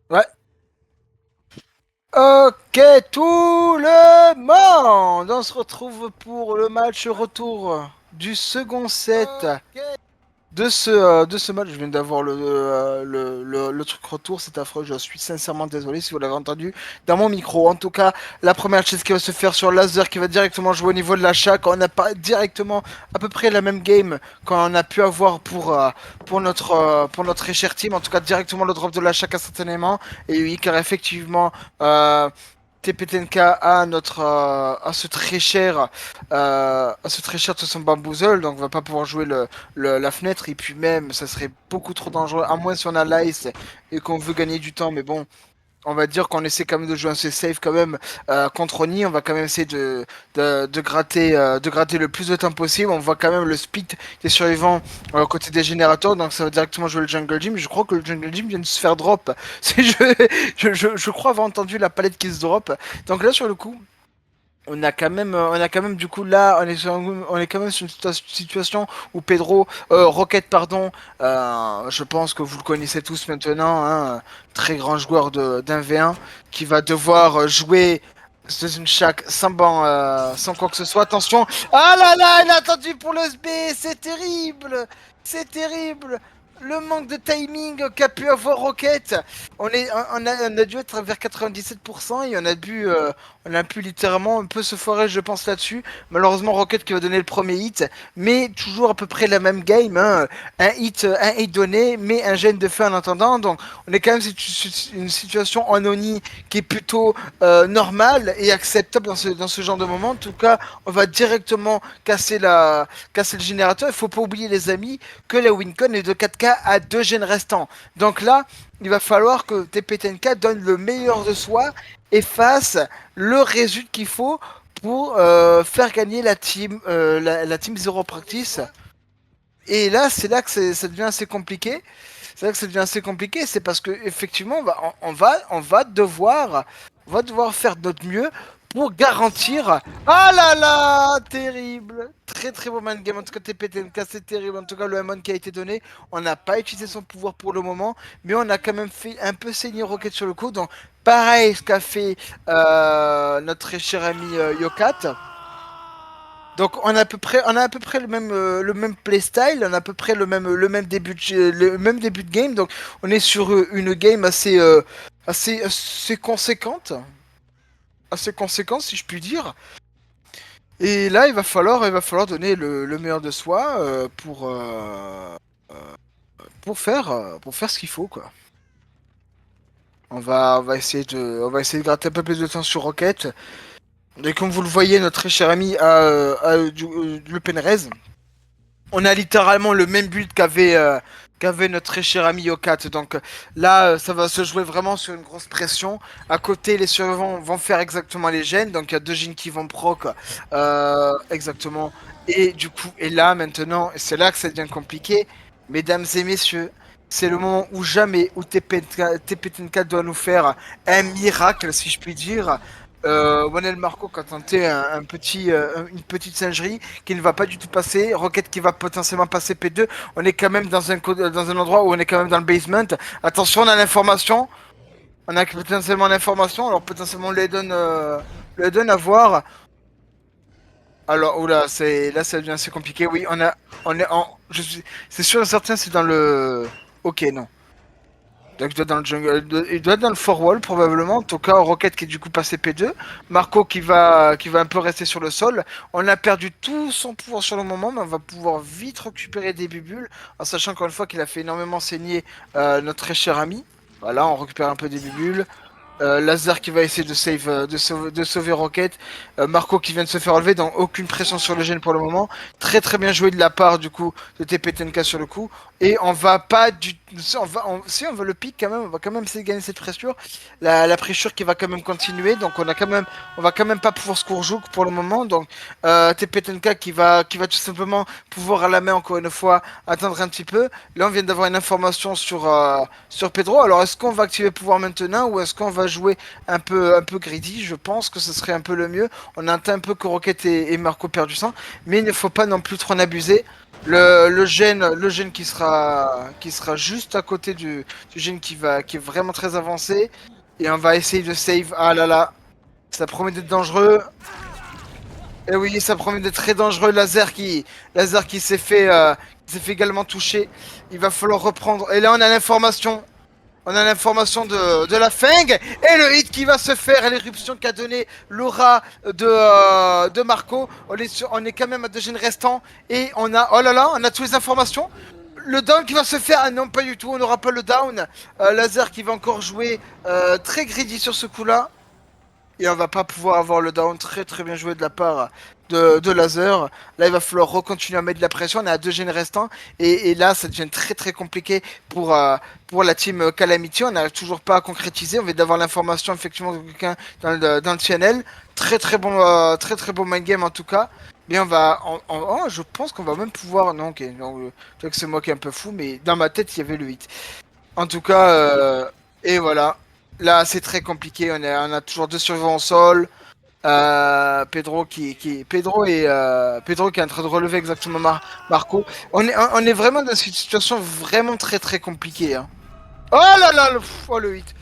Ouais. Ok, tout le monde! On se retrouve pour le match retour du second set. De ce match, je viens d'avoir le truc retour, c'est affreux, je suis sincèrement désolé si vous l'avez entendu dans mon micro. En tout cas, la première chose qui va se faire sur Laser qui va directement jouer au niveau de la chaque, on n'a pas directement à peu près la même game qu'on a pu avoir pour notre très cher team. En tout cas, directement le drop de la chaque instantanément. Et oui, car effectivement, TPTNK a ce très cher de son bamboozle, donc on va pas pouvoir jouer la fenêtre, et puis même ça serait beaucoup trop dangereux, à moins si on a l'ice et qu'on veut gagner du temps. Mais bon, on va dire qu'on essaie quand même de jouer assez safe quand même contre Oni. On va quand même essayer de gratter le plus de temps possible. On voit quand même le speed des survivants côté des générateurs, donc ça va directement jouer le jungle gym. Je crois que le jungle gym vient de se faire drop. Je crois avoir entendu la palette qui se drop. Donc là sur le coup, on a quand même du coup là, on est quand même sur une situation où Pedro, Rocket pardon, je pense que vous le connaissez tous maintenant, hein, très grand joueur d'un V1 qui va devoir jouer dans une shack sans quoi que ce soit. Attention, ah là là, il a attendu pour le SB, c'est terrible. Le manque de timing qu'a pu avoir Rocket, on a dû être vers 97% et on a pu littéralement un peu se foirer, je pense, là-dessus. Malheureusement, Rocket qui va donner le premier hit, mais toujours à peu près la même game, hein. Un hit donné, mais un gène de feu en attendant. Donc, on est quand même une situation en Oni qui est plutôt normale et acceptable dans ce genre de moment. En tout cas, on va directement casser le générateur. Il faut pas oublier, les amis, que la Wincon est de 4K à 2 gènes restants. Donc là, il va falloir que TPTNK donne le meilleur de soi et fasse le résultat qu'il faut pour faire gagner la team Zero Practice. Et là, c'est là que ça devient assez compliqué. C'est là que ça devient assez compliqué, c'est parce que effectivement, on va devoir faire de notre mieux pour garantir. Ah là là, terrible, très très beau man game. En tout cas, TPTNK, c'est terrible. En tout cas, le M1 qui a été donné, on n'a pas utilisé son pouvoir pour le moment, mais on a quand même fait un peu saigner Rocket sur le coup. Donc, pareil, ce qu'a fait notre très cher ami Yokat. Donc on a à peu près le même playstyle, on a à peu près le même début de game. Donc on est sur une game assez conséquente si je puis dire. Et là il va falloir donner le meilleur de soi pour faire ce qu'il faut quoi. On va essayer de gratter un peu plus de temps sur Rocket. Et comme vous le voyez, notre très cher ami le Penrez. On a littéralement le même but qu'avait notre très cher ami Yokat. Donc là, ça va se jouer vraiment sur une grosse pression. À côté, les survivants vont faire exactement les gènes. Donc il y a deux gènes qui vont proc exactement. Et du coup, et là maintenant, et c'est là que ça devient compliqué, mesdames et messieurs, c'est le moment où jamais où TPTNK doit nous faire un miracle, si je puis dire. Wanel Marco qui a tenté une petite singerie qui ne va pas du tout passer, Rocket qui va potentiellement passer P2. On est quand même dans un endroit où on est quand même dans le basement. Attention, on a l'information. On a potentiellement l'information, alors potentiellement on les donne à voir. Alors, oula, là, ça devient assez compliqué. Oui, on est en, c'est sûr et certain, c'est dans le, ok, non. Donc, il doit être dans le jungle, il doit être dans le fort wall probablement. En tout cas, Rocket qui est du coup passé P2, Marco qui va un peu rester sur le sol. On a perdu tout son pouvoir sur le moment, mais on va pouvoir vite récupérer des bubules, en sachant encore une fois qu'il a fait énormément saigner notre très cher ami. Voilà, on récupère un peu des bubules. Lazare qui va essayer de de sauver Rocket. Marco qui vient de se faire enlever, donc aucune pression sur le gène pour le moment. Très très bien joué de la part du coup de TPTNK sur le coup. Et on va pas du, si on veut le pic quand même, on va quand même essayer de gagner cette pressure. La pressure qui va quand même continuer, donc on va quand même pas pouvoir se courjouk pour le moment. Donc TPTNK qui va tout simplement pouvoir à la main encore une fois attendre un petit peu. Là on vient d'avoir une information sur Pedro. Alors est-ce qu'on va activer le pouvoir maintenant ou est-ce qu'on va jouer un peu greedy? Je pense que ce serait un peu le mieux. On a un peu que Rocket et Marco perdent du sang, mais il ne faut pas non plus trop en abuser. Le gène qui sera juste à côté du gène qui est vraiment très avancé. Et on va essayer de save. Ah là là, ça promet d'être dangereux. Et oui, ça promet d'être très dangereux. Laser qui s'est fait également toucher. Il va falloir reprendre. Et là, on a l'information. On a l'information de la Feng et le hit qui va se faire et l'éruption qu'a donné l'aura de Marco. On est quand même à 2 gènes restants et on a, oh là là, on a toutes les informations. Le down qui va se faire, ah non pas du tout, on n'aura pas le down. Laser qui va encore jouer très greedy sur ce coup-là. Et on va pas pouvoir avoir le down très très bien joué de la part de Laser. Là, il va falloir recontinuer à mettre de la pression. On est à 2 gènes restants. Et là, ça devient très très compliqué pour la team Calamity. On n'arrive toujours pas à concrétiser. On vient d'avoir l'information effectivement de quelqu'un dans le channel. Très très bon mind game en tout cas. Mais oh, je pense qu'on va même pouvoir. Non, ok. Non, je sais que c'est moi qui est un peu fou, mais dans ma tête, il y avait le 8. En tout cas, et voilà. Là, c'est très compliqué. On a toujours 2 survivants au sol. Pedro qui est en train de relever exactement Marco. On est vraiment dans une situation vraiment très très compliquée. Hein. Oh là là, oh, le hit.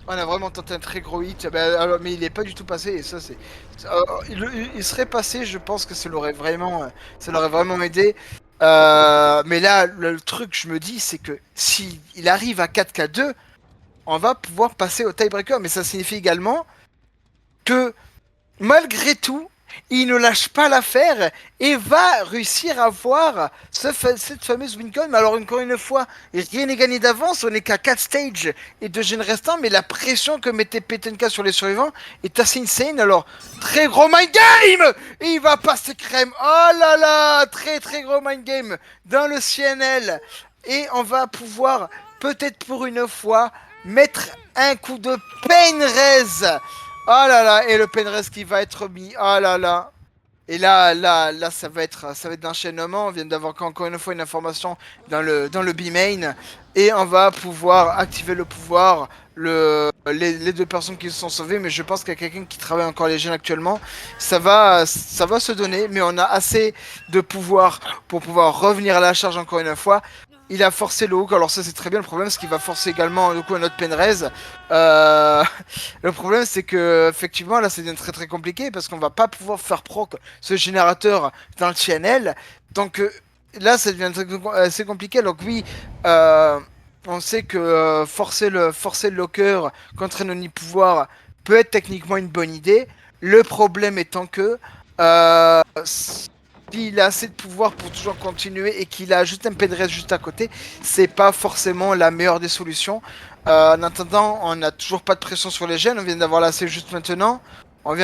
On a vraiment tenté un très gros hit. Mais il est pas du tout passé. Et ça, il serait passé. Je pense que ça l'aurait vraiment aidé. Mais là, le truc, je me dis, c'est que si il arrive à 4K2, on va pouvoir passer au tiebreaker. Mais ça signifie également que malgré tout, il ne lâche pas l'affaire et va réussir à avoir cette fameuse wincon. Mais alors, encore une fois, rien n'est gagné d'avance. On n'est qu'à 4 stages et 2 gènes restants. Mais la pression que mettait PTNK sur les survivants est assez insane. Alors, très gros mind game. Et il va passer crème. Oh là là, très très gros mind game dans le CNL. Et on va pouvoir, peut-être pour une fois, mettre un coup de Painrez. Oh là là, et le Penrez qui va être mis. Oh là là. Et là, ça va être d'enchaînement. On vient d'avoir encore une fois une information dans le B-main. Et on va pouvoir activer le pouvoir. Les 2 personnes qui se sont sauvées, mais je pense qu'il y a quelqu'un qui travaille encore les gènes actuellement. Ça va se donner, mais on a assez de pouvoir pour pouvoir revenir à la charge encore une fois. Il a forcé le hook, alors ça c'est très bien. Le problème c'est qu'il va forcer également du coup un autre Penrez. Le problème c'est que effectivement là ça devient très très compliqué parce qu'on va pas pouvoir faire proc ce générateur dans le channel. Donc là ça devient assez compliqué. Donc oui, on sait que forcer le locker contre un omni-pouvoir peut être techniquement une bonne idée. Le problème étant que s'il a assez de pouvoir pour toujours continuer et qu'il a juste un Penrez juste à côté, c'est pas forcément la meilleure des solutions. En attendant, on n'a toujours pas de pression sur les gènes, on vient d'avoir l'AC juste maintenant. On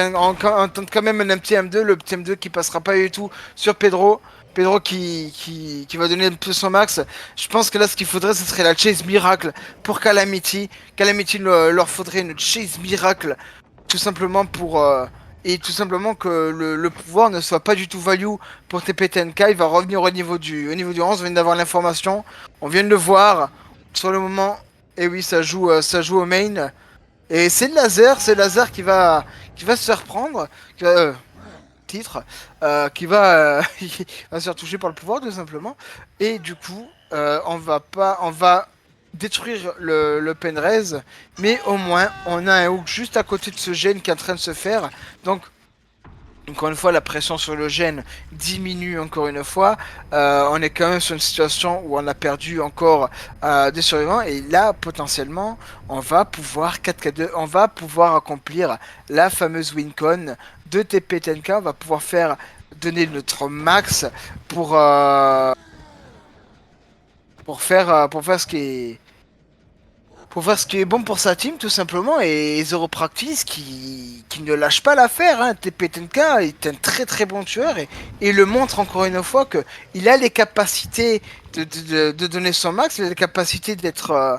tente quand même un petit M2, le petit M2 qui passera pas du tout sur Pedro. Pedro qui va donner un peu son max. Je pense que là, ce qu'il faudrait, ce serait la Chase Miracle pour Calamity. Calamity leur faudrait une Chase Miracle, tout simplement et tout simplement que le pouvoir ne soit pas du tout value pour TPTNK. Il va revenir au niveau du 11. On vient d'avoir l'information, on vient de le voir sur le moment. Et oui, ça joue au main. Et c'est le laser qui va se faire prendre, qui va, titre, qui va se faire toucher par le pouvoir tout simplement. Et du coup, on va détruire le Penrez, mais au moins on a un hook juste à côté de ce gène qui est en train de se faire. Donc encore une fois, la pression sur le gène diminue encore une fois. On est quand même sur une situation où on a perdu encore des survivants. Et là, potentiellement, on va pouvoir 4K2, on va pouvoir accomplir la fameuse wincon de TP10K. On va pouvoir faire donner notre max pour, euh, pour faire ce qui est pour faire ce qui est bon pour sa team tout simplement et Zero Practice qui ne lâche pas l'affaire hein. TPTNK est un très très bon tueur et il le montre encore une fois que il a les capacités de donner son max, il a les capacités d'être un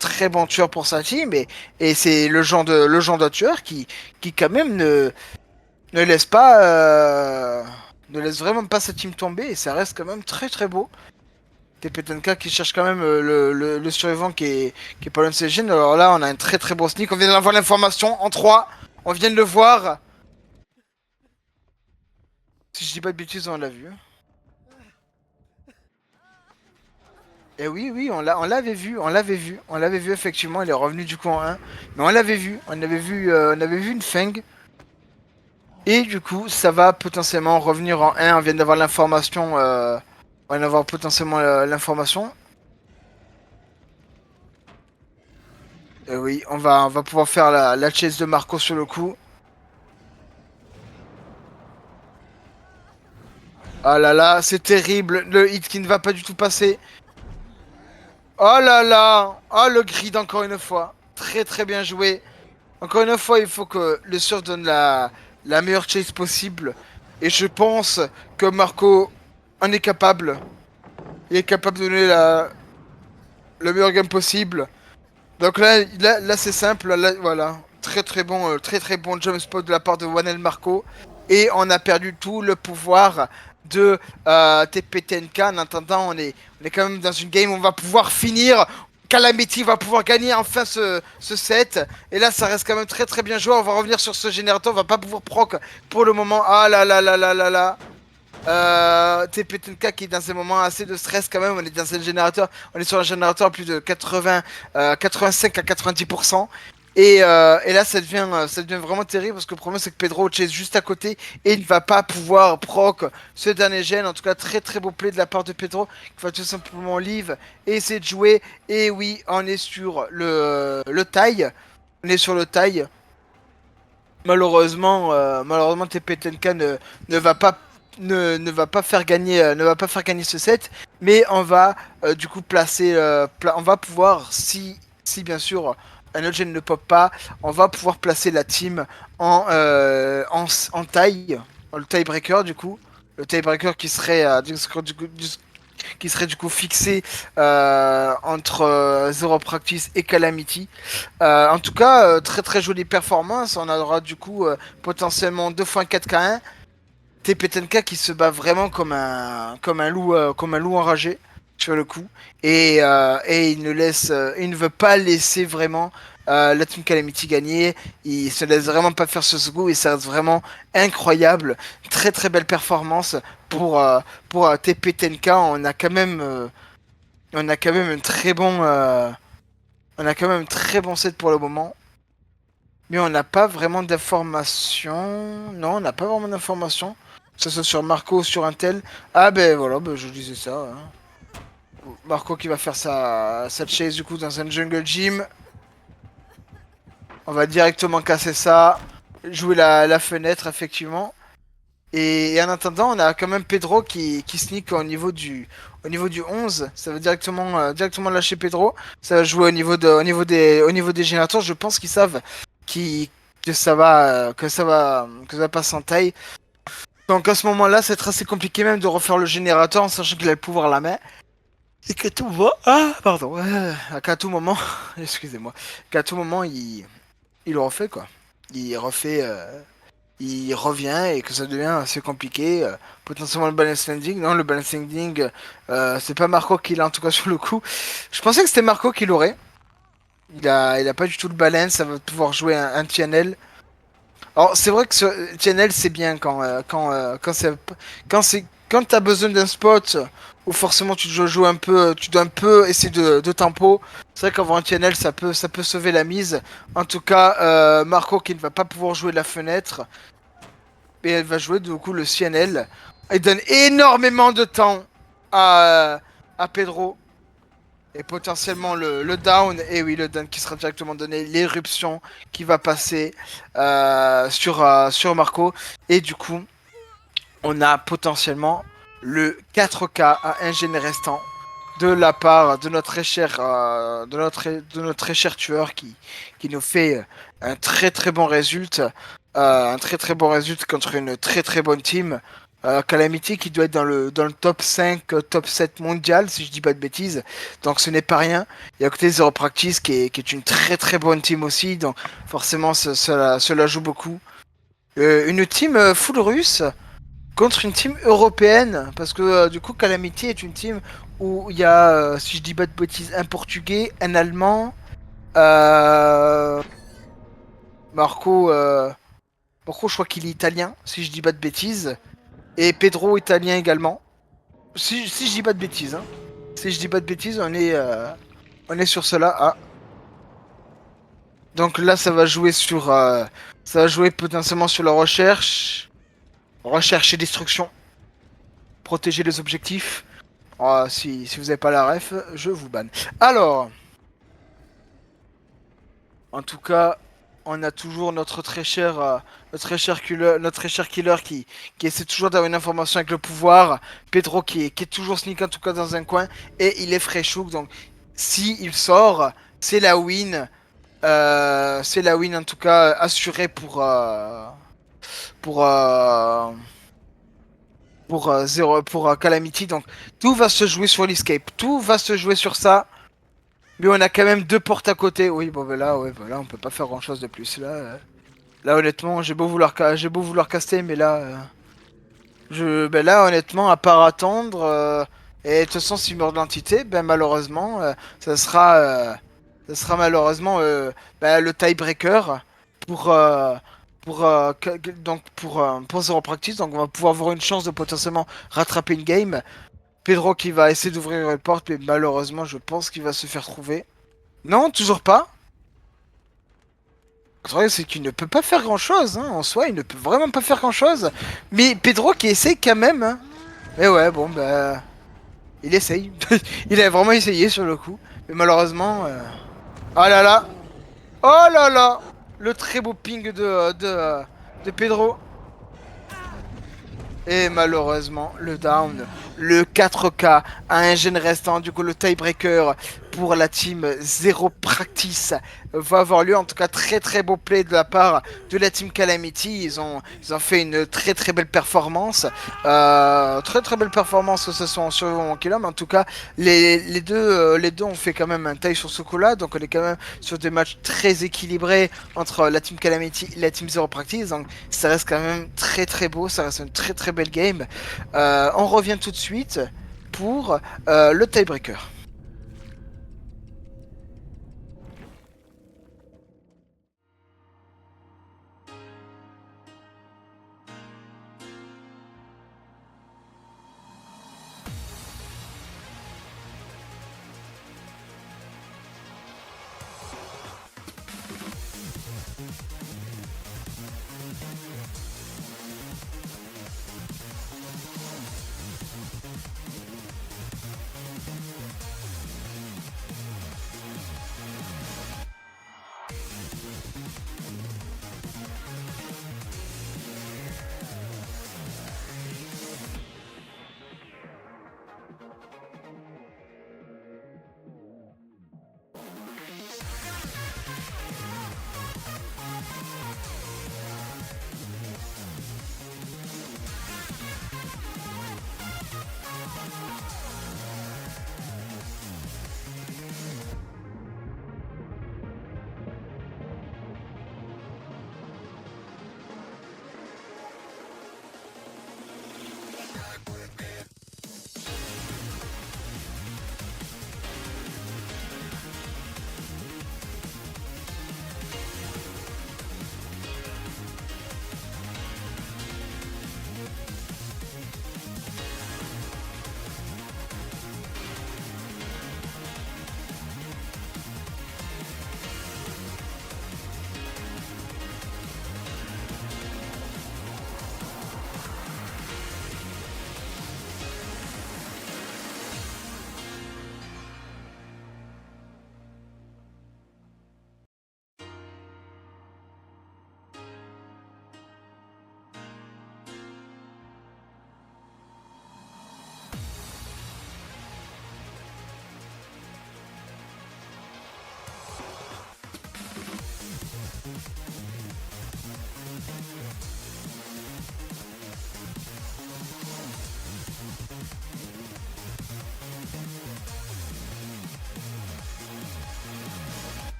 très bon tueur pour sa team et c'est le genre de tueur qui quand même ne laisse pas ne laisse vraiment pas sa team tomber et ça reste quand même très très beau. TPTNK qui cherche quand même le survivant qui est pas loin de ses gènes. Alors là, on a un très très beau sneak. On vient d'avoir l'information en 3. On vient de le voir. Si je dis pas de bêtises, on l'a vu. Et oui, oui, on l'avait vu, on l'avait vu effectivement. Il est revenu du coup en 1. Mais on l'avait vu, on avait vu une Feng. Et du coup, ça va potentiellement revenir en 1. On vient d'avoir l'information. On vient d'avoir potentiellement l'information. Et oui, on va pouvoir faire la chase de Marco sur le coup. Ah là là, c'est terrible, le hit qui ne va pas du tout passer. Oh là là, oh le grid encore une fois. Très très bien joué. Encore une fois, il faut que le surf donne la meilleure chase possible. Et je pense que Marco en est capable. Il est capable de donner le meilleur game possible. Donc là c'est simple, là, voilà. Très très bon jump spot de la part de Wanel Marco. Et on a perdu tout le pouvoir de TPTNK. En attendant, on est quand même dans une game où on va pouvoir finir. Calamity va pouvoir gagner enfin ce set. Et là, ça reste quand même très très bien joué. On va revenir sur ce générateur. On va pas pouvoir proc pour le moment. Ah là là là là là là. TPTNK qui est dans un moment assez de stress quand même. On est dans un générateur, on est sur un générateur à plus de 85 à 90%. Et là, ça devient vraiment terrible parce que le problème c'est que Pedro chase juste à côté et il ne va pas pouvoir proc ce dernier gène. En tout cas, très très beau play de la part de Pedro qui va tout simplement leave et essayer de jouer. Et oui, on est sur le taille. On est sur le taille. Malheureusement, TPTNK ne va pas ne va pas faire gagner ne va pas faire gagner ce set, mais on va du coup placer on va pouvoir si bien sûr un autre gène ne pop pas, on va pouvoir placer la team en taille, le tiebreaker du coup, le tiebreaker qui serait qui serait du coup fixé entre Zero Practice et Calamity. En tout cas, très très jolie performance. On aura du coup potentiellement 2 fois 4K1. TPTNK qui se bat vraiment comme un loup enragé sur le coup. Et il ne veut pas laisser vraiment la Team Calamity gagner. Il se laisse vraiment pas faire ce second et ça reste vraiment incroyable. Très très belle performance pour TPTNK. On a quand même un très bon, on a quand même un très bon set pour le moment. Mais on n'a pas vraiment d'informations. Non, on n'a pas vraiment d'informations. Que ce soit sur Marco ou sur Intel. Ah ben voilà, ben, je disais ça. Hein. Marco qui va faire sa chase du coup dans un jungle gym. On va directement casser ça. Jouer la fenêtre effectivement. Et en attendant, on a quand même Pedro qui sneak au niveau du 11. Ça va directement lâcher Pedro. Ça va jouer au niveau des générateurs. Je pense qu'ils savent que ça va passer en taille. Donc à ce moment-là, c'est assez compliqué même de refaire le générateur en sachant qu'il a le pouvoir à la main. Et qu'à tout moment... Ah, pardon. Qu'à tout moment... Excusez-moi. Qu'à tout moment, il le refait, quoi. il refait, il revient et que ça devient assez compliqué. Potentiellement le balance landing. Non, le balance landing, c'est pas Marco qui l'a en tout cas sur le coup. Je pensais que c'était Marco qui l'aurait. Il a pas du tout le balance, ça va pouvoir jouer un TNL. Alors c'est vrai que ce TNL c'est bien quand t'as besoin d'un spot où forcément tu dois jouer un peu, tu dois un peu essayer de tempo. C'est vrai qu'avoir un TNL ça peut sauver la mise. En tout cas, Marco qui ne va pas pouvoir jouer de la fenêtre et elle va jouer du coup le CNL. Elle donne énormément de temps à Pedro. Et potentiellement le down, et oui, le down qui sera directement donné, l'éruption qui va passer sur Marco. Et du coup, on a potentiellement le 4K à un gène restant de la part de notre très cher, de notre très cher tueur qui nous fait un très très bon résultat. Un très très bon résultat contre une très très bonne team. Calamity qui doit être dans le top 5, top 7 mondial, si je dis pas de bêtises. Donc ce n'est pas rien. Et à côté Zero Practice qui est une très très bonne team aussi. Donc forcément cela joue beaucoup. Une team full russe contre une team européenne. Parce que du coup Calamity est une team où il y a, si je dis pas de bêtises, un portugais, un allemand. Euh, Marco, Marco, je crois qu'il est italien, si je dis pas de bêtises. Et Pedro italien également. Si je dis pas de bêtises, hein. Si je dis pas de bêtises, on est sur cela. Ah. Donc là, ça va jouer potentiellement sur la recherche. Recherche et destruction. Protéger les objectifs. Ah, si vous avez pas la ref, je vous banne. Alors, en tout cas, on a toujours notre très cher killer qui essaie toujours d'avoir une information avec le pouvoir. Pedro qui est toujours sneak en tout cas dans un coin. Et il est Freshook. Donc, si il sort, c'est la win. C'est la win en tout cas assurée pour, euh, pour Calamity. Donc, tout va se jouer sur l'escape. Tout va se jouer sur ça. Mais on a quand même deux portes à côté. Oui, bon, ben là, ouais, voilà, on peut pas faire grand chose de plus. Là honnêtement, j'ai beau vouloir caster, mais là, ben là, honnêtement, à part attendre, et de toute façon, s'il meurt de l'entité, ben malheureusement, ça sera malheureusement ben, le tiebreaker pour, donc pour Zero Practice. Donc, on va pouvoir avoir une chance de potentiellement rattraper une game. Pedro qui va essayer d'ouvrir une porte, mais malheureusement, je pense qu'il va se faire trouver. Non, toujours pas. Le truc, c'est qu'il ne peut pas faire grand chose, hein. En soi, il ne peut vraiment pas faire grand chose. Mais Pedro qui essaie quand même, hein. Mais ouais, bon, bah. Il essaye. Il a vraiment essayé sur le coup. Mais malheureusement. Oh là là! Oh là là! Le très beau ping de Pedro. Et malheureusement, le down, le 4K à un gène restant, du coup le tiebreaker pour la team Zero Practice va avoir lieu. En tout cas, très très beau play de la part de la team Calamity. Ils ont fait une très très belle performance. Très très belle performance que ce soit en survie ou en killer. Mais en tout cas, les deux ont fait quand même un taille sur ce coup-là. Donc on est quand même sur des matchs très équilibrés entre la team Calamity et la team Zero Practice. Donc ça reste quand même très très beau. Ça reste une très très belle game. On revient tout de suite pour le tiebreaker.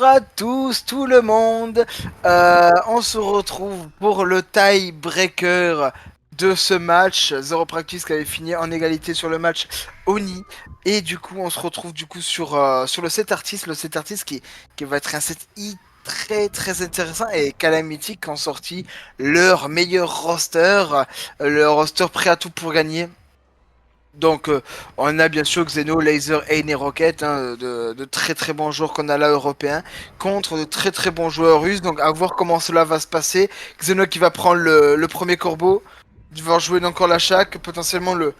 à tous, tout le monde. On se retrouve pour le tie-breaker de ce match. Zero Practice qui avait fini en égalité sur le match Oni. Et du coup, on se retrouve du coup sur le set artist. Le set artist qui va être un set très très intéressant. Et Calamity qui ont sorti leur meilleur roster. Le roster prêt à tout pour gagner. Donc, on a bien sûr Xeno, Laser, Ain et Rocket, hein, de très très bons joueurs qu'on a là européens, contre de très très bons joueurs russes. Donc, à voir comment cela va se passer. Xeno qui va prendre le premier corbeau, il va jouer encore la chaque, potentiellement le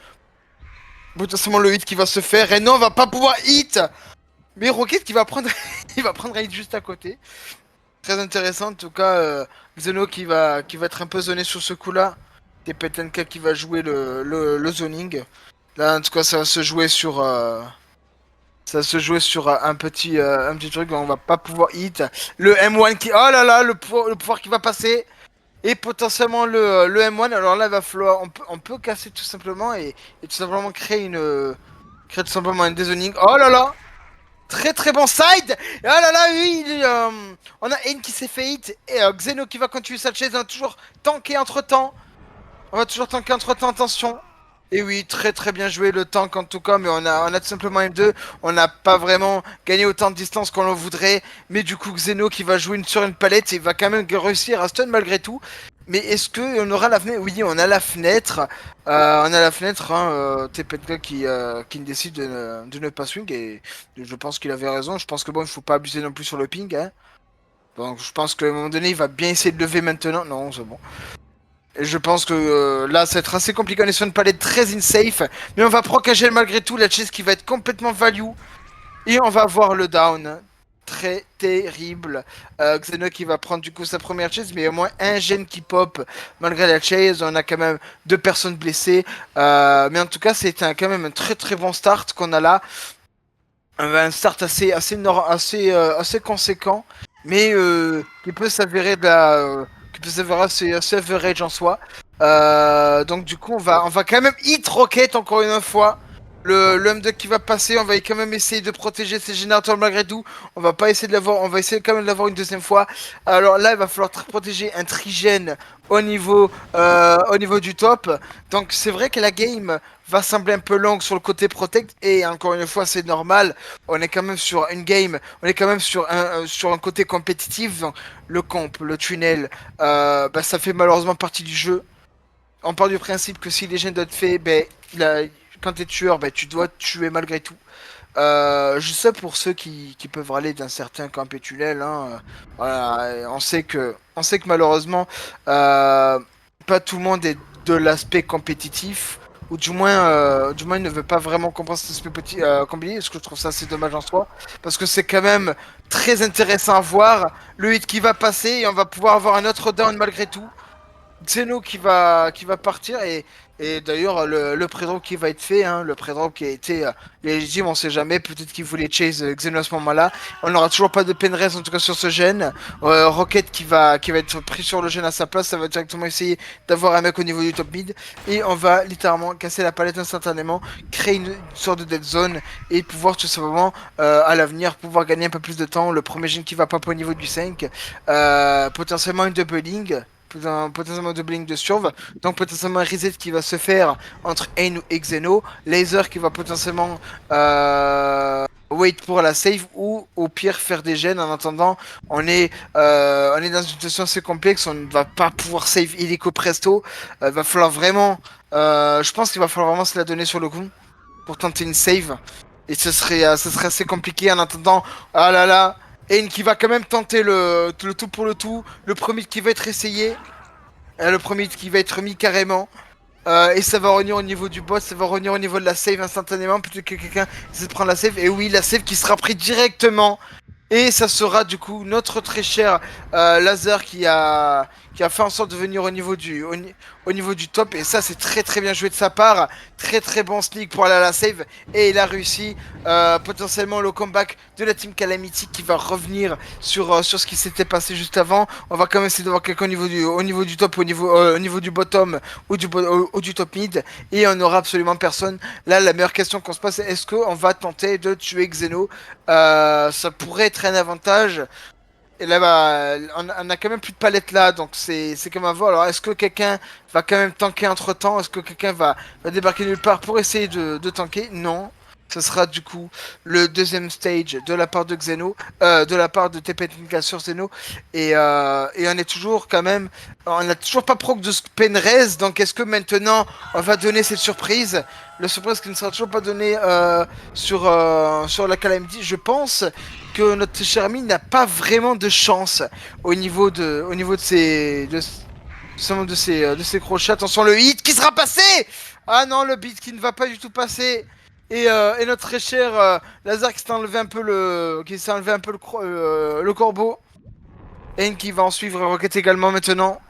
hit qui va se faire. Et non, on va pas pouvoir hit, mais Rocket qui va prendre, il va prendre un hit juste à côté. Très intéressant, en tout cas, Xeno qui va être un peu zoné sur ce coup-là. Et PTNK qui va jouer le zoning. Là, en tout cas, ça va se jouer sur, un petit truc. On va pas pouvoir hit. Le M1 qui, oh là là, le pouvoir qui va passer. Et potentiellement le M1. Alors là, il va falloir, on peut casser tout simplement et tout simplement créer tout simplement un dézoning. Oh là là, très très bon side. Et oh là là, oui, on a Ain qui s'est fait hit et Xeno qui va continuer sa chase. On va toujours tanker entre temps. Attention. Et oui, très très bien joué le tank en tout cas, mais on a tout simplement M2, on n'a pas vraiment gagné autant de distance qu'on le voudrait, mais du coup Xeno qui va jouer sur une palette, il va quand même réussir à stun malgré tout. Mais est-ce qu'on aura la fenêtre? Oui, on a la fenêtre, hein, TPK qui décide de ne pas swing, et je pense qu'il avait raison, je pense que bon, il faut pas abuser non plus sur le ping, hein. Donc je pense qu'à un moment donné, il va bien essayer de lever maintenant, non, c'est bon. Et je pense que là, ça va être assez compliqué. On est sur une palette très insafe. Mais on va procager malgré tout la chase qui va être complètement value. Et on va voir le down. Très terrible. Xeno qui va prendre du coup sa première chase. Mais il y a au moins un gène qui pop malgré la chase. On a quand même 2 personnes blessées. Mais en tout cas, c'est quand même un très très bon start qu'on a là. Un start assez conséquent. Mais qui peut s'avérer assez average en soi. Donc du coup on va quand même hit Rocket encore une fois. Le M2 qui va passer, on va quand même essayer de protéger ses générateurs malgré tout. On va pas essayer de l'avoir, on va essayer quand même de l'avoir une deuxième fois. Alors là il va falloir protéger un trigène au niveau du top. Donc c'est vrai que la game va sembler un peu longue sur le côté protect et encore une fois c'est normal. On est quand même sur une game, on est quand même sur un côté compétitif. Donc, le comp, le tunnel, ça fait malheureusement partie du jeu. On part du principe que si les gènes doivent être faits, quand t'es tueur, tu dois tuer malgré tout. Je sais pour ceux qui peuvent râler d'un certain camp et tunnel, hein, voilà, on sait que malheureusement, pas tout le monde est de l'aspect compétitif, ou du moins il ne veut pas vraiment comprendre cet aspect compétitif, parce que je trouve ça assez dommage en soi, parce que c'est quand même très intéressant à voir, le hit qui va passer, et on va pouvoir avoir un autre down malgré tout. Xeno qui va partir et d'ailleurs le pré-drop qui va être fait, hein, le pré-drop qui a été légitime, on sait jamais, peut-être qu'il voulait chase Xeno à ce moment-là. On n'aura toujours pas de penrest en tout cas sur ce gène. Rocket qui va être pris sur le gène à sa place, ça va directement essayer d'avoir un mec au niveau du top mid et on va littéralement casser la palette instantanément, créer une sorte de dead zone et pouvoir tout simplement à l'avenir pouvoir gagner un peu plus de temps. Le premier gène qui va pas au niveau du 5, potentiellement une doubling potentiellement doubling de surv, donc potentiellement un reset qui va se faire entre Ain et Xeno, Laser qui va potentiellement wait pour la save ou au pire faire des gènes. En attendant, on est dans une situation assez complexe, on ne va pas pouvoir save illico presto, va falloir vraiment, je pense qu'il va falloir vraiment se la donner sur le coup pour tenter une save et ce serait assez compliqué en attendant. Ah là là, Ain qui va quand même tenter le tout pour le tout. Le premier qui va être essayé. Le premier qui va être mis carrément. Et ça va revenir au niveau du boss. Ça va revenir au niveau de la save instantanément. Plutôt que quelqu'un essaie de prendre la save. Et oui, la save qui sera prise directement. Et ça sera du coup notre très cher Laser qui a fait en sorte de venir au niveau du top. Et ça, c'est très très bien joué de sa part. Très très bon sneak pour aller à la save. Et il a réussi potentiellement le comeback de la team Calamity qui va revenir sur ce qui s'était passé juste avant. On va quand même essayer de voir quelqu'un au niveau du top, au niveau du bottom ou du top mid. Et on n'aura absolument personne. Là, la meilleure question qu'on se pose, c'est est-ce qu'on va tenter de tuer Xeno? Ça pourrait être très un avantage. Et là, bah, on a quand même plus de palettes là, donc c'est comme avant. Alors, est-ce que quelqu'un va quand même tanker entre temps? Est-ce que quelqu'un va débarquer nulle part pour essayer de tanker? Non. Ce sera du coup le deuxième stage de la part de Xeno, de la part de TPTNK sur Xeno. Et on est toujours quand même. On n'a toujours pas proc de Penrez, donc est-ce que maintenant on va donner cette surprise? La surprise qui ne sera toujours pas donnée sur la Calamity, je pense que notre cher ami n'a pas vraiment de chance au niveau de ses crochets. Attention, le hit qui sera passé! Ah non, le beat qui ne va pas du tout passer. Et notre très cher Lazare qui s'est enlevé un peu le corbeau. Et qui va en suivre Rocket également maintenant.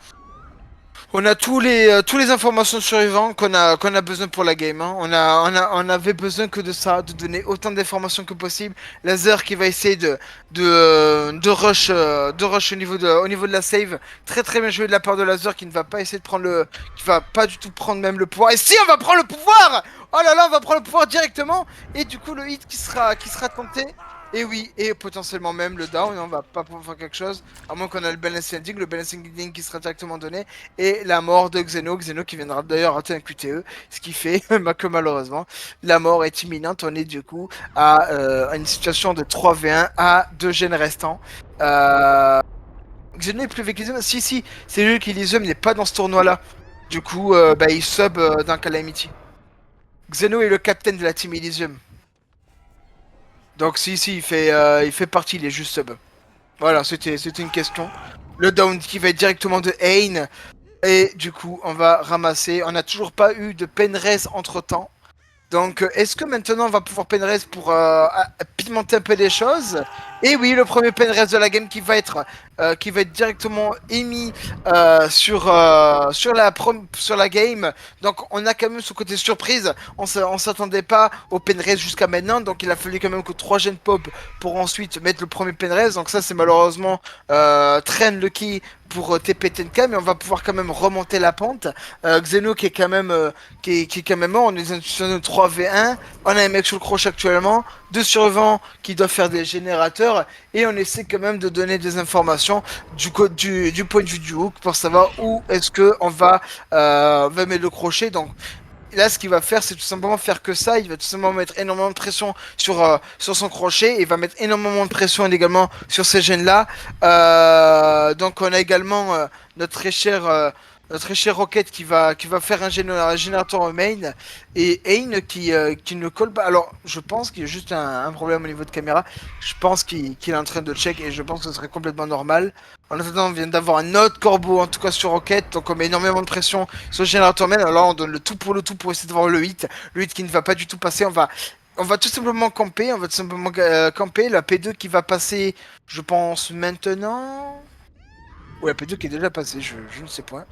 On a tous les informations survivantes qu'on a besoin pour la game. Hein. On avait besoin que de ça, de donner autant d'informations que possible. Laser qui va essayer de rush au niveau de la save. Très très bien joué de la part de Laser qui ne va pas essayer de prendre qui va pas du tout prendre même le pouvoir. Et si on va prendre le pouvoir! Oh là là, on va prendre le pouvoir directement. Et du coup le hit qui sera tenté. Et oui, et potentiellement même le down, on va pas pouvoir faire quelque chose, à moins qu'on a le balancing ending qui sera directement donné, et la mort de Xeno qui viendra d'ailleurs rater un QTE, ce qui fait que malheureusement, la mort est imminente, on est du coup à une situation de 3v1 à 2 gènes restants. Xeno est plus avec Elysium, si, c'est lui qui Elysium n'est pas dans ce tournoi-là, du coup, bah, il sub dans Calamity. Xeno est le capitaine de la team Elysium. Donc si, il fait partie, il est juste sub. Voilà, c'était une question. Le down qui va être directement de Ain. Et du coup, on va ramasser. On n'a toujours pas eu de Penrez entre temps. Donc, est-ce que maintenant on va pouvoir Penrez pour pimenter un peu les choses? Et oui, le premier Penrez de la game qui va être directement émis sur la game. Donc, on a quand même ce côté surprise. On s'attendait pas au Penrez jusqu'à maintenant. Donc, il a fallu quand même que 3 gènes pop pour ensuite mettre le premier Penrez. Donc, ça, c'est malheureusement très unlucky pour TPTNK, mais on va pouvoir quand même remonter la pente. Xeno qui est quand même qui est quand même mort. On est dans une situation de 3v1. On a un mec sur le crochet actuellement, 2 survivants qui doivent faire des générateurs, et on essaie quand même de donner des informations du point de vue du hook pour savoir où est-ce que on va mettre le crochet. Donc là, ce qu'il va faire, c'est tout simplement faire que ça. Il va tout simplement mettre énormément de pression sur son crochet. Et il va mettre énormément de pression également sur ces gènes-là. Donc, on a également notre très cher Rocket qui va faire un générateur en main. Et Ain qui ne colle pas. Alors, je pense qu'il y a juste un problème au niveau de caméra. Je pense qu'il est en train de check. Et je pense que ce serait complètement normal. En attendant, on vient d'avoir un autre corbeau, en tout cas sur Rocket, donc on met énormément de pression sur le générateur main. Alors là, on donne le tout pour essayer de voir le hit qui ne va pas du tout passer. On va tout simplement camper, camper. La P2 qui va passer, je pense, maintenant. Ou la P2 qui est déjà passée, je ne sais pas.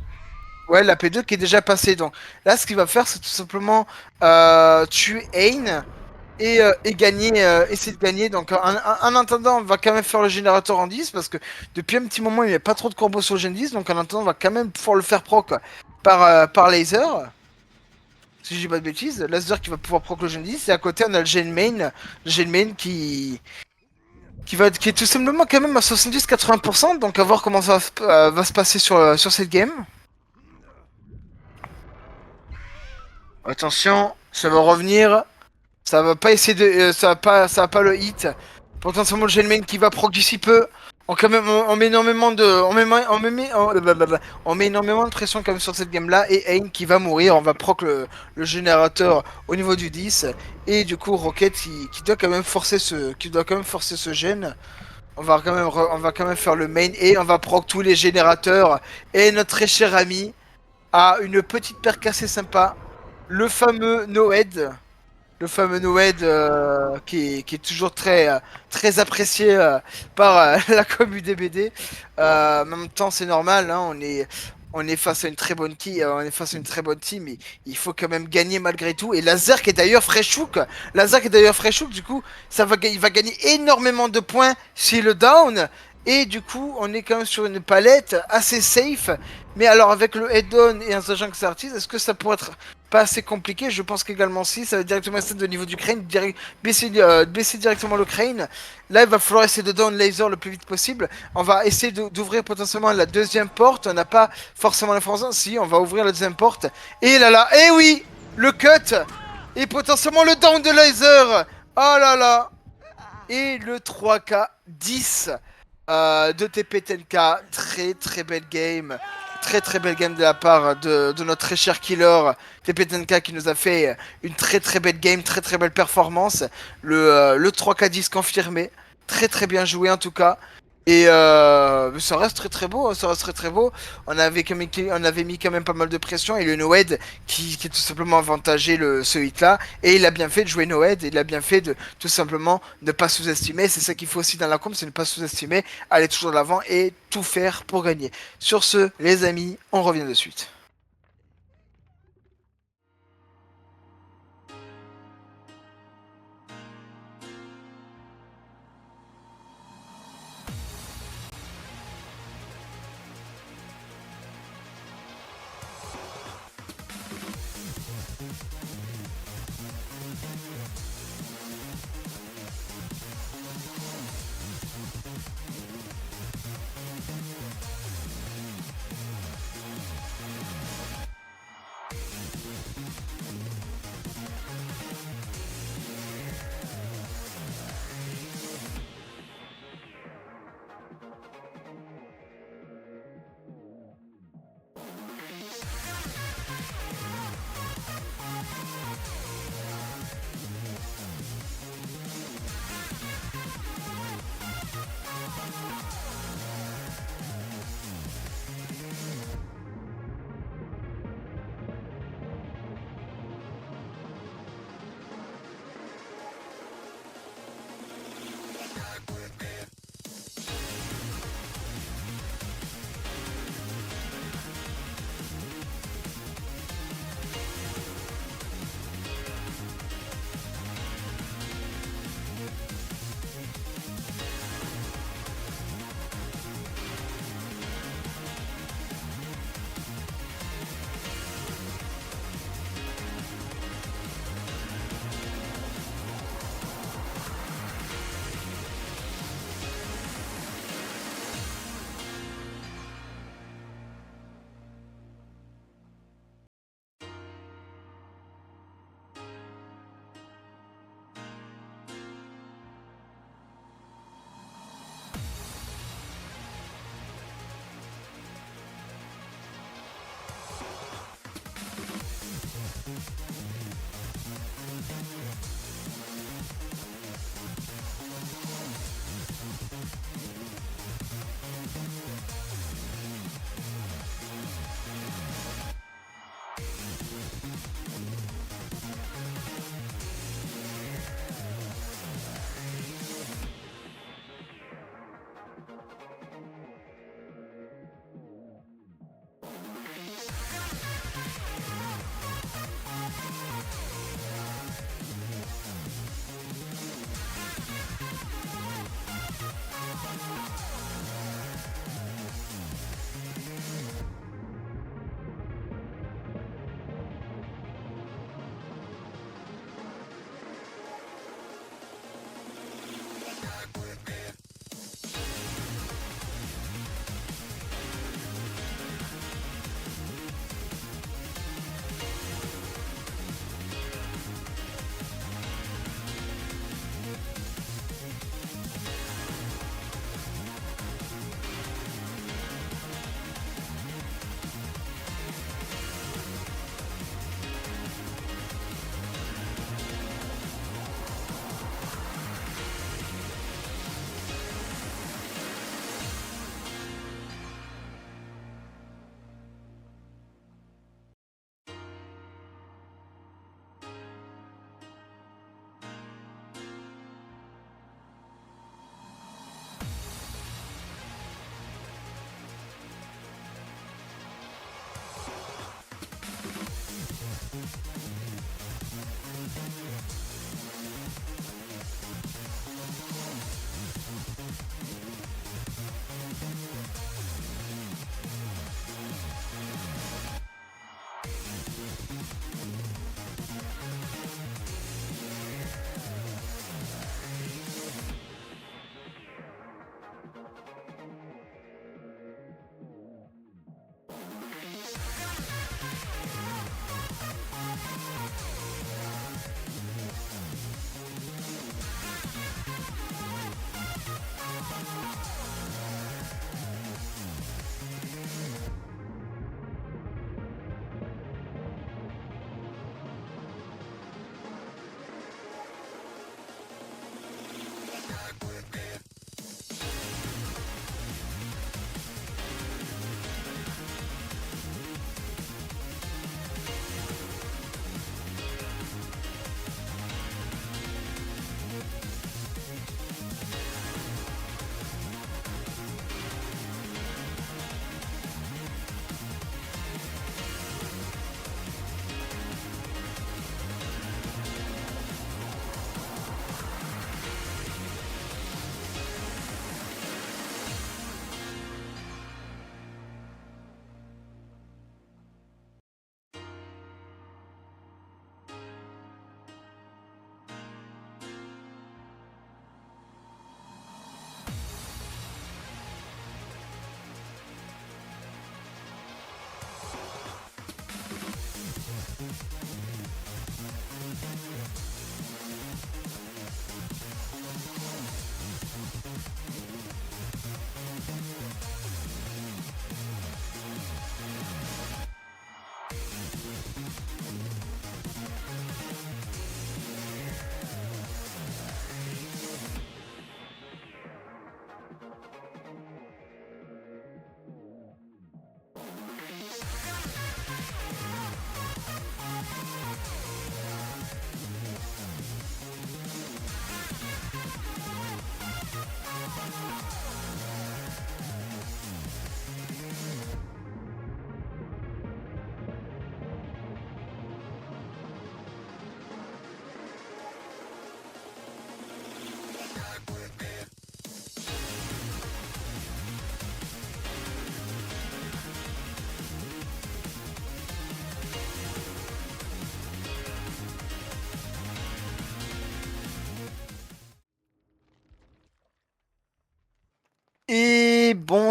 Ouais, la P2 qui est déjà passée. Donc là, ce qu'il va faire, c'est tout simplement tuer Ain. Et gagner, essayer de gagner. Donc en attendant, on va quand même faire le générateur en 10 parce que depuis un petit moment, il n'y avait pas trop de combos sur le gen 10. Donc en attendant, on va quand même pouvoir le faire proc par laser. Si je dis pas de bêtises, laser qui va pouvoir proc le gen 10. Et à côté, on a le gen main qui est tout simplement quand même à 70-80%. Donc à voir comment ça va se passer sur cette game. Attention, ça va revenir. Ça va pas essayer de. Ça va pas le hit. Potentiellement le Genmain qui va proc d'ici peu. On met énormément de. On met énormément de pression quand même sur cette game là. Et Ain qui va mourir. On va proc le générateur au niveau du 10. Et du coup Rocket qui doit quand même forcer ce gen. On va quand même faire le main. Et on va proc tous les générateurs. Et notre très cher ami a une petite paire cassée sympa. Le fameux Noed. Le fameux Noed qui est toujours très apprécié par la commu des BD. En même temps, c'est normal, hein, on est face à une très bonne team, mais il faut quand même gagner malgré tout. Et Laser qui est d'ailleurs Freshhook, du coup, il va gagner énormément de points si le down. Et du coup, on est quand même sur une palette assez safe. Mais alors, avec le head-on et un sachant que c'est artiste, est-ce que ça pourrait être pas assez compliqué. Je pense qu'également si, ça va directement rester au niveau du crane, baisser directement le crane. Là, il va falloir essayer de down laser le plus vite possible. On va essayer d'ouvrir potentiellement la deuxième porte. On n'a pas forcément l'information. Si, on va ouvrir la deuxième porte. Et là là, et oui, le cut et potentiellement le down de laser. Oh là là. Et le 3K 10 de TP10K. Très très belle game. Très très belle game de la part de notre très cher killer TP10K qui nous a fait une très très belle game, très très belle performance. Le 3K10 confirmé. Très très bien joué en tout cas. Et ça reste très très beau, ça reste très très beau. On avait mis quand même pas mal de pression et le Noed qui est tout simplement avantagé ce hit là. Et il a bien fait de jouer Noed, il a bien fait de tout simplement ne pas sous-estimer. C'est ça qu'il faut aussi dans la comp, c'est ne pas sous-estimer, aller toujours de l'avant et tout faire pour gagner. Sur ce, les amis, on revient de suite.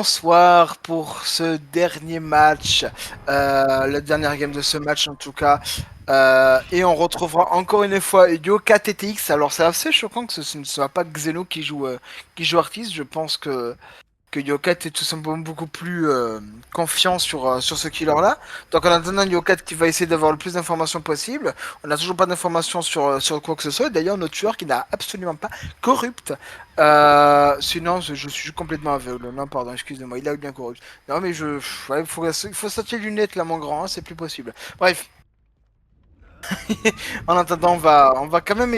bonsoir pour ce dernier match, la dernière game de ce match en tout cas. Et on retrouvera encore une fois Yoka TTX. Alors c'est assez choquant que ce ne soit pas Xeno qui joue Artis. Je pense que Yokat est tout simplement beaucoup plus confiant sur ce killer-là. Donc en attendant Yokat qui va essayer d'avoir le plus d'informations possible. On n'a toujours pas d'informations sur quoi que ce soit. D'ailleurs, notre tueur qui n'a absolument pas corrupt. Sinon, je suis complètement aveugle. Non, pardon, excusez-moi, il a bien corrupt. Non, mais ouais, il faut sortir les lunettes là, mon grand, hein, c'est plus possible. Bref. En attendant, on va quand même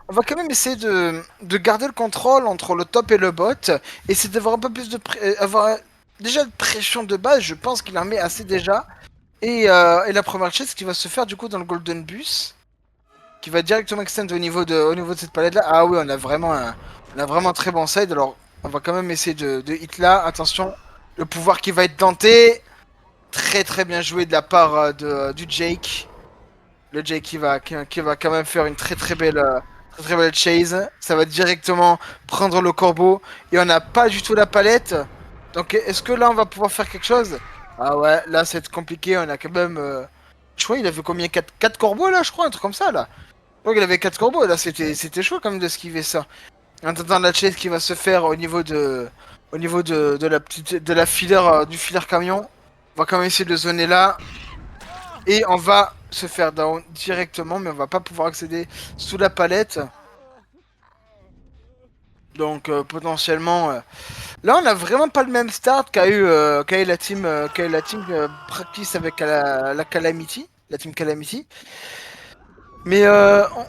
on va quand même essayer de garder le contrôle entre le top et le bot. Essayer d'avoir un peu plus avoir déjà de pression de base, je pense qu'il en met assez déjà. Et la première chase qui va se faire du coup dans le Golden Bus. Qui va directement extend au niveau de cette palette là. Ah oui, on a vraiment un très bon side. Alors, on va quand même essayer de hit là. Attention, le pouvoir qui va être tenté. Très très bien joué de la part du Jake. Le Jay qui va quand même faire une très belle chase. Ça va directement prendre le corbeau. Et on n'a pas du tout la palette. Donc est-ce que là on va pouvoir faire quelque chose? Ah ouais, là c'est compliqué. On a quand même... Je crois il avait combien 4 corbeaux là, je crois, un truc comme ça là. Je crois qu'il avait 4 corbeaux. Là c'était chaud quand même d'esquiver ça. En attendant la chase qui va se faire au niveau de la petite... de la filaire, du filaire camion. On va quand même essayer de zoner là. Et on va se faire down directement, mais on va pas pouvoir accéder sous la palette. Donc potentiellement... Là, on a vraiment pas le même start qu'a eu la team Practice avec la Calamity. La team Calamity. Mais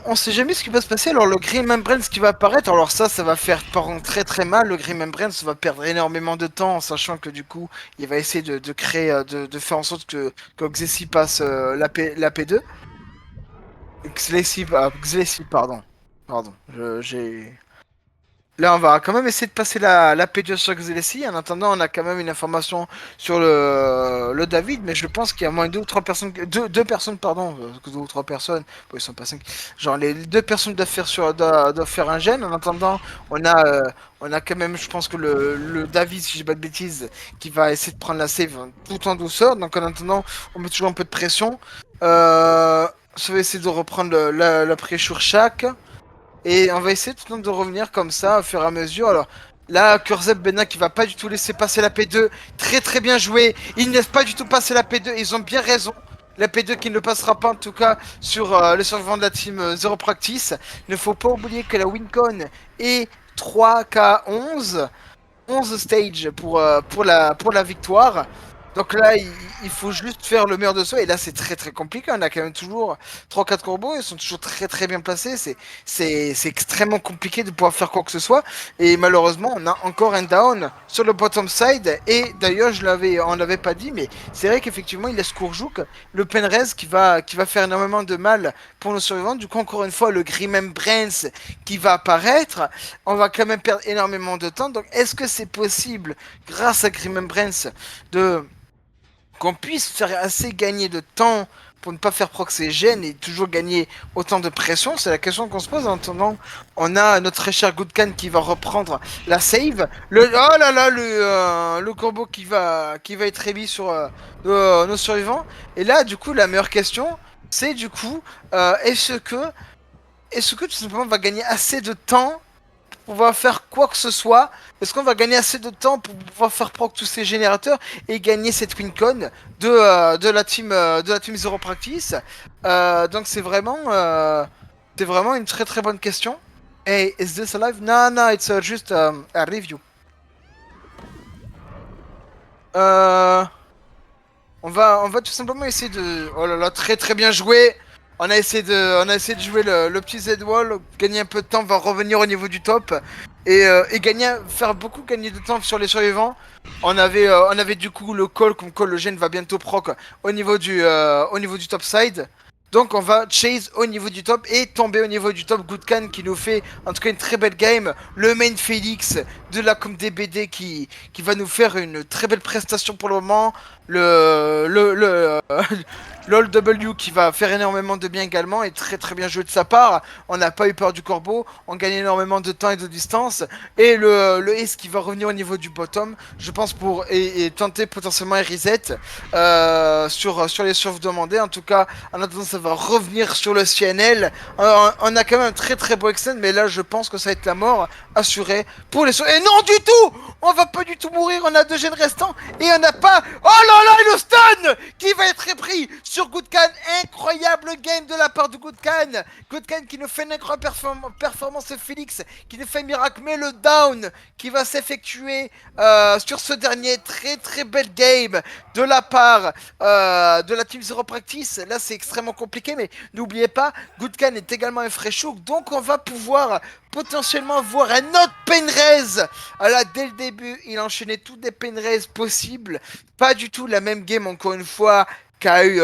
on sait jamais ce qui va se passer. Alors le Grim Membrane qui va apparaître, alors ça va faire par contre très très mal. Le Grim Membrane va perdre énormément de temps, en sachant que du coup il va essayer de créer, de faire en sorte que Xesi passe la P2. Xlesi, pardon. Pardon, j'ai... Là, on va quand même essayer de passer la P2 sur Xlesi. En attendant, on a quand même une information sur le David, mais je pense qu'il y a moins deux ou trois personnes, deux personnes, pardon, deux ou trois personnes, bon, ils sont pas cinq. Genre, les deux personnes doivent faire un gène. En attendant, on a quand même, je pense que le David, si j'ai pas de bêtises, qui va essayer de prendre la save tout en douceur. Donc, en attendant, on met toujours un peu de pression. Ça va essayer de reprendre la pré-sur chaque. Et on va essayer tout le temps de revenir comme ça, au fur et à mesure. Alors là, Kurzeb Bena qui va pas du tout laisser passer la P2. Très très bien joué. Ils ne laissent pas du tout passer la P2. Ils ont bien raison. La P2 qui ne passera pas en tout cas sur le survivant de la team Zero Practice. Il ne faut pas oublier que la Wincon est 3K11. 11 stages pour la victoire. Donc là, il faut juste faire le meilleur de soi. Et là, c'est très très compliqué. On a quand même toujours 3-4 combos. Ils sont toujours très très bien placés. C'est extrêmement compliqué de pouvoir faire quoi que ce soit. Et malheureusement, on a encore un down sur le bottom side. Et d'ailleurs, on l'avait pas dit, mais c'est vrai qu'effectivement, il laisse Courjouk, le Penrez qui va faire énormément de mal pour nos survivants. Du coup, encore une fois, le Grim Brains qui va apparaître. On va quand même perdre énormément de temps. Donc, est-ce que c'est possible, grâce à Grim Brains, qu'on puisse faire assez gagner de temps pour ne pas faire proc ses gènes et toujours gagner autant de pression? C'est la question qu'on se pose. En attendant, on a notre très cher Goodkan qui va reprendre la save. Oh là là, le combo qui va être heavy sur nos survivants. Et là, du coup, la meilleure question, c'est du coup, est-ce que tout simplement on va gagner assez de temps pour pouvoir faire quoi que ce soit? Est-ce qu'on va gagner assez de temps pour pouvoir faire proc tous ces générateurs et gagner cette wincon de la team Zero Practice? Donc c'est vraiment une très très bonne question. Hey, is this alive? No, no, it's just a review. Euh, on va tout simplement essayer de... Oh là là, très très bien joué. On a essayé de jouer le petit Z-Wall, gagner un peu de temps, va revenir au niveau du top. Et faire beaucoup gagner de temps sur les survivants. On avait du coup le call, comme call le gène va bientôt proc au niveau du top side. Donc on va chase au niveau du top et tomber au niveau du top. Goodkan qui nous fait en tout cas une très belle game. Le main Félix de la com DBD qui va nous faire une très belle prestation pour le moment. LOL W qui va faire énormément de bien également et très très bien joué de sa part. On n'a pas eu peur du corbeau, on gagne énormément de temps et de distance. Et le Ace qui va revenir au niveau du bottom, je pense, et tenter potentiellement un reset sur les surfs demandés. En tout cas, en attendant, ça va revenir sur le CNL. On a quand même un très très beau extend, mais là, je pense que ça va être la mort assurée pour les surfs. Et non, du tout! On va pas du tout mourir, on a 2 gènes restants et on n'a pas. Oh là là, et le stun qui va être repris sur Goodkan. Incroyable game de la part de Goodkan. Goodkan qui nous fait une incroyable performance, Félix qui nous fait miracle, mais le down qui va s'effectuer sur ce dernier. Très très belle game de la part de la team Zero Practice. Là, c'est extrêmement compliqué, mais n'oubliez pas, Goodkan est également un Freshhook, donc on va pouvoir potentiellement voir un autre Penraise. Là, dès le début, il enchaînait toutes les Penraise possibles. Pas du tout la même game, encore une fois, qu'a eu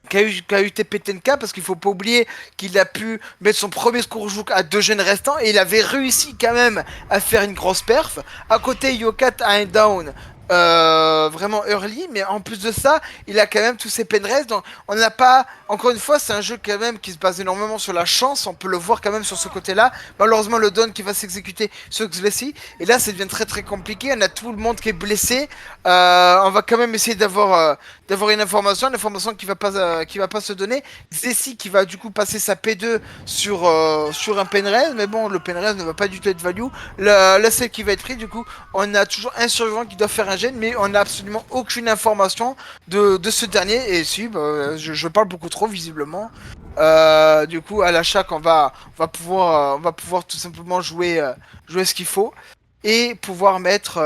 TPTNK, parce qu'il faut pas oublier qu'il a pu mettre son premier Scourgeouk à 2 jeunes restants et il avait réussi quand même à faire une grosse perf. À côté, Yokat a un down vraiment early, mais en plus de ça, il a quand même tous ses penraise. Donc, on n'a pas, encore une fois, c'est un jeu quand même qui se base énormément sur la chance. On peut le voir quand même sur ce côté-là. Malheureusement, le down qui va s'exécuter sur Xlessi. Et là, ça devient très très compliqué. On a tout le monde qui est blessé. On va quand même essayer d'avoir une information qui va pas se donner. Xlessi qui va du coup passer sa P2 sur un penraise, mais bon, le penraise ne va pas du tout être value. La celle qui va être prise, du coup, on a toujours un survivant qui doit faire un gène, mais on n'a absolument aucune information de ce dernier. Et si, je parle beaucoup trop visiblement. Du coup, à l'achat, on va pouvoir tout simplement jouer ce qu'il faut et pouvoir mettre.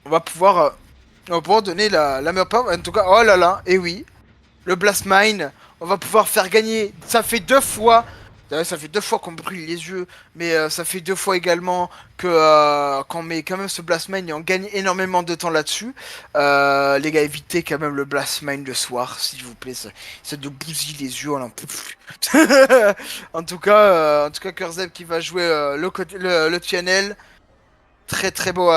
On va pouvoir donner la meilleure part. En tout cas, oh là là, et oui, le Blast Mine, on va pouvoir faire gagner. Ça fait 2 fois. Ça fait 2 fois qu'on brûle les yeux, mais ça fait 2 fois également que qu'on met quand même ce Blast Mine et on gagne énormément de temps là-dessus. Les gars, évitez quand même le Blast Mine le soir, s'il vous plaît. Ça nous bousille les yeux, on en peut plus. En tout cas, Curzeb qui va jouer le TNL. Très très beau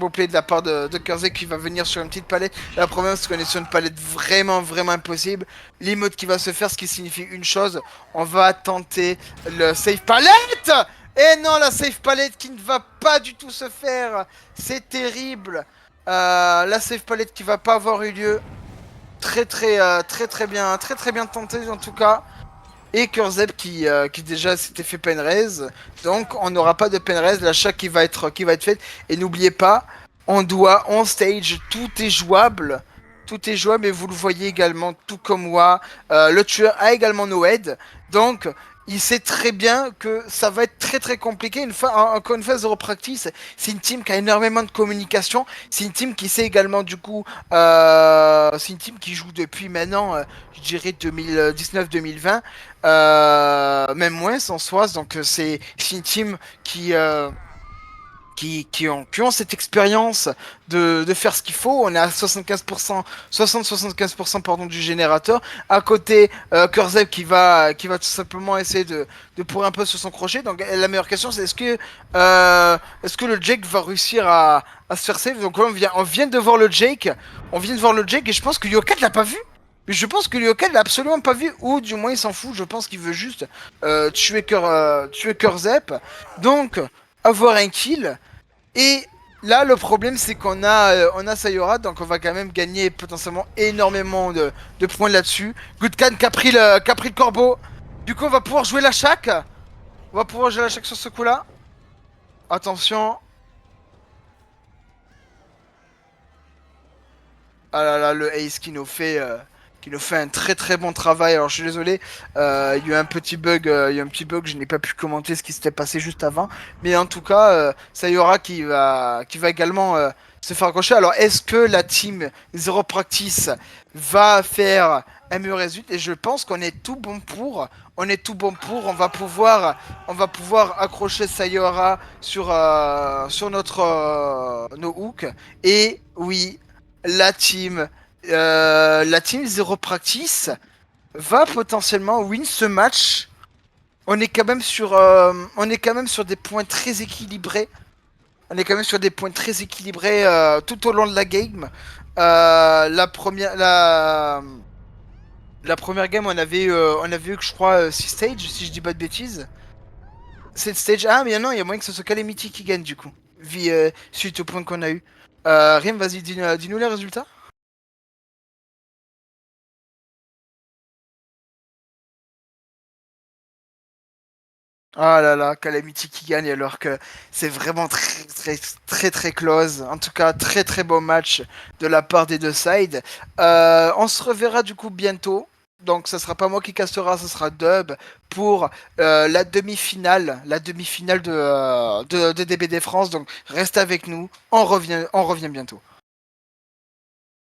play de la part de Kersey qui va venir sur une petite palette. La première, c'est qu'on est sur une palette vraiment vraiment impossible. L'emote qui va se faire, ce qui signifie une chose, on va tenter le save palette. Et non, la save palette qui ne va pas du tout se faire. C'est terrible. La save palette qui va pas avoir eu lieu. Très bien tenté en tout cas. Et Kurzeb qui déjà s'était fait penraise. Donc on n'aura pas de penraise, l'achat qui va être fait. Et n'oubliez pas, on stage, tout est jouable. Tout est jouable et vous le voyez également, tout comme moi. Le tueur a également no head. Donc il sait très bien que ça va être très très compliqué. Encore une fois, Zero Practice, c'est une team qui a énormément de communication. C'est une team qui sait également du coup. C'est une team qui joue depuis maintenant, je dirais 2019-2020. Même moins en soi. Donc c'est une team qui ont cette expérience de faire ce qu'il faut. On est à 75%, 60-75% pardon, du générateur. À côté, Kurzeb qui va tout simplement essayer de pourrir un peu sur son crochet. Donc la meilleure question c'est est-ce que le Jake va réussir à se faire save. Donc on vient de voir le Jake. On vient de voir le Jake et je pense que Yokat l'a pas vu. Mais je pense que Yokat l'a absolument pas vu, ou du moins il s'en fout. Je pense qu'il veut juste tuer Kurzeb. Donc avoir un kill. Et là, le problème, c'est on a Sayora, donc on va quand même gagner potentiellement énormément de points là-dessus. Goodkan qui a pris le corbeau. Du coup, on va pouvoir jouer la chaque. On va pouvoir jouer la chaque sur ce coup-là. Attention. Ah là là, le Ace qui nous fait un très très bon travail. Alors je suis désolé, il y a eu un petit bug, je n'ai pas pu commenter ce qui s'était passé juste avant. Mais en tout cas, Sayora qui va également se faire accrocher. Alors est-ce que la team Zero Practice va faire un meilleur résultat? Et je pense qu'on est tout bon pour. On va pouvoir accrocher Sayora sur nos hooks. Et oui, la team Zero Practice va potentiellement win ce match. On est quand même sur des points très équilibrés. On est quand même sur des points très équilibrés tout au long de la game. La première, la première game, on avait eu, je crois, 6 stages, si je dis pas de bêtises. 7 stages. Ah, mais non, il y a moyen que ce soit Calamity qui gagne, du coup. Suite au point qu'on a eu. Rim, vas-y, dis-nous les résultats. Ah là là, Calamity qui gagne alors que c'est vraiment très close. En tout cas, très beau match de la part des deux sides. On se reverra du coup bientôt. Donc ça sera pas moi qui castera, ça sera Dub pour la demi-finale de DBD France. Donc reste avec nous, on revient bientôt.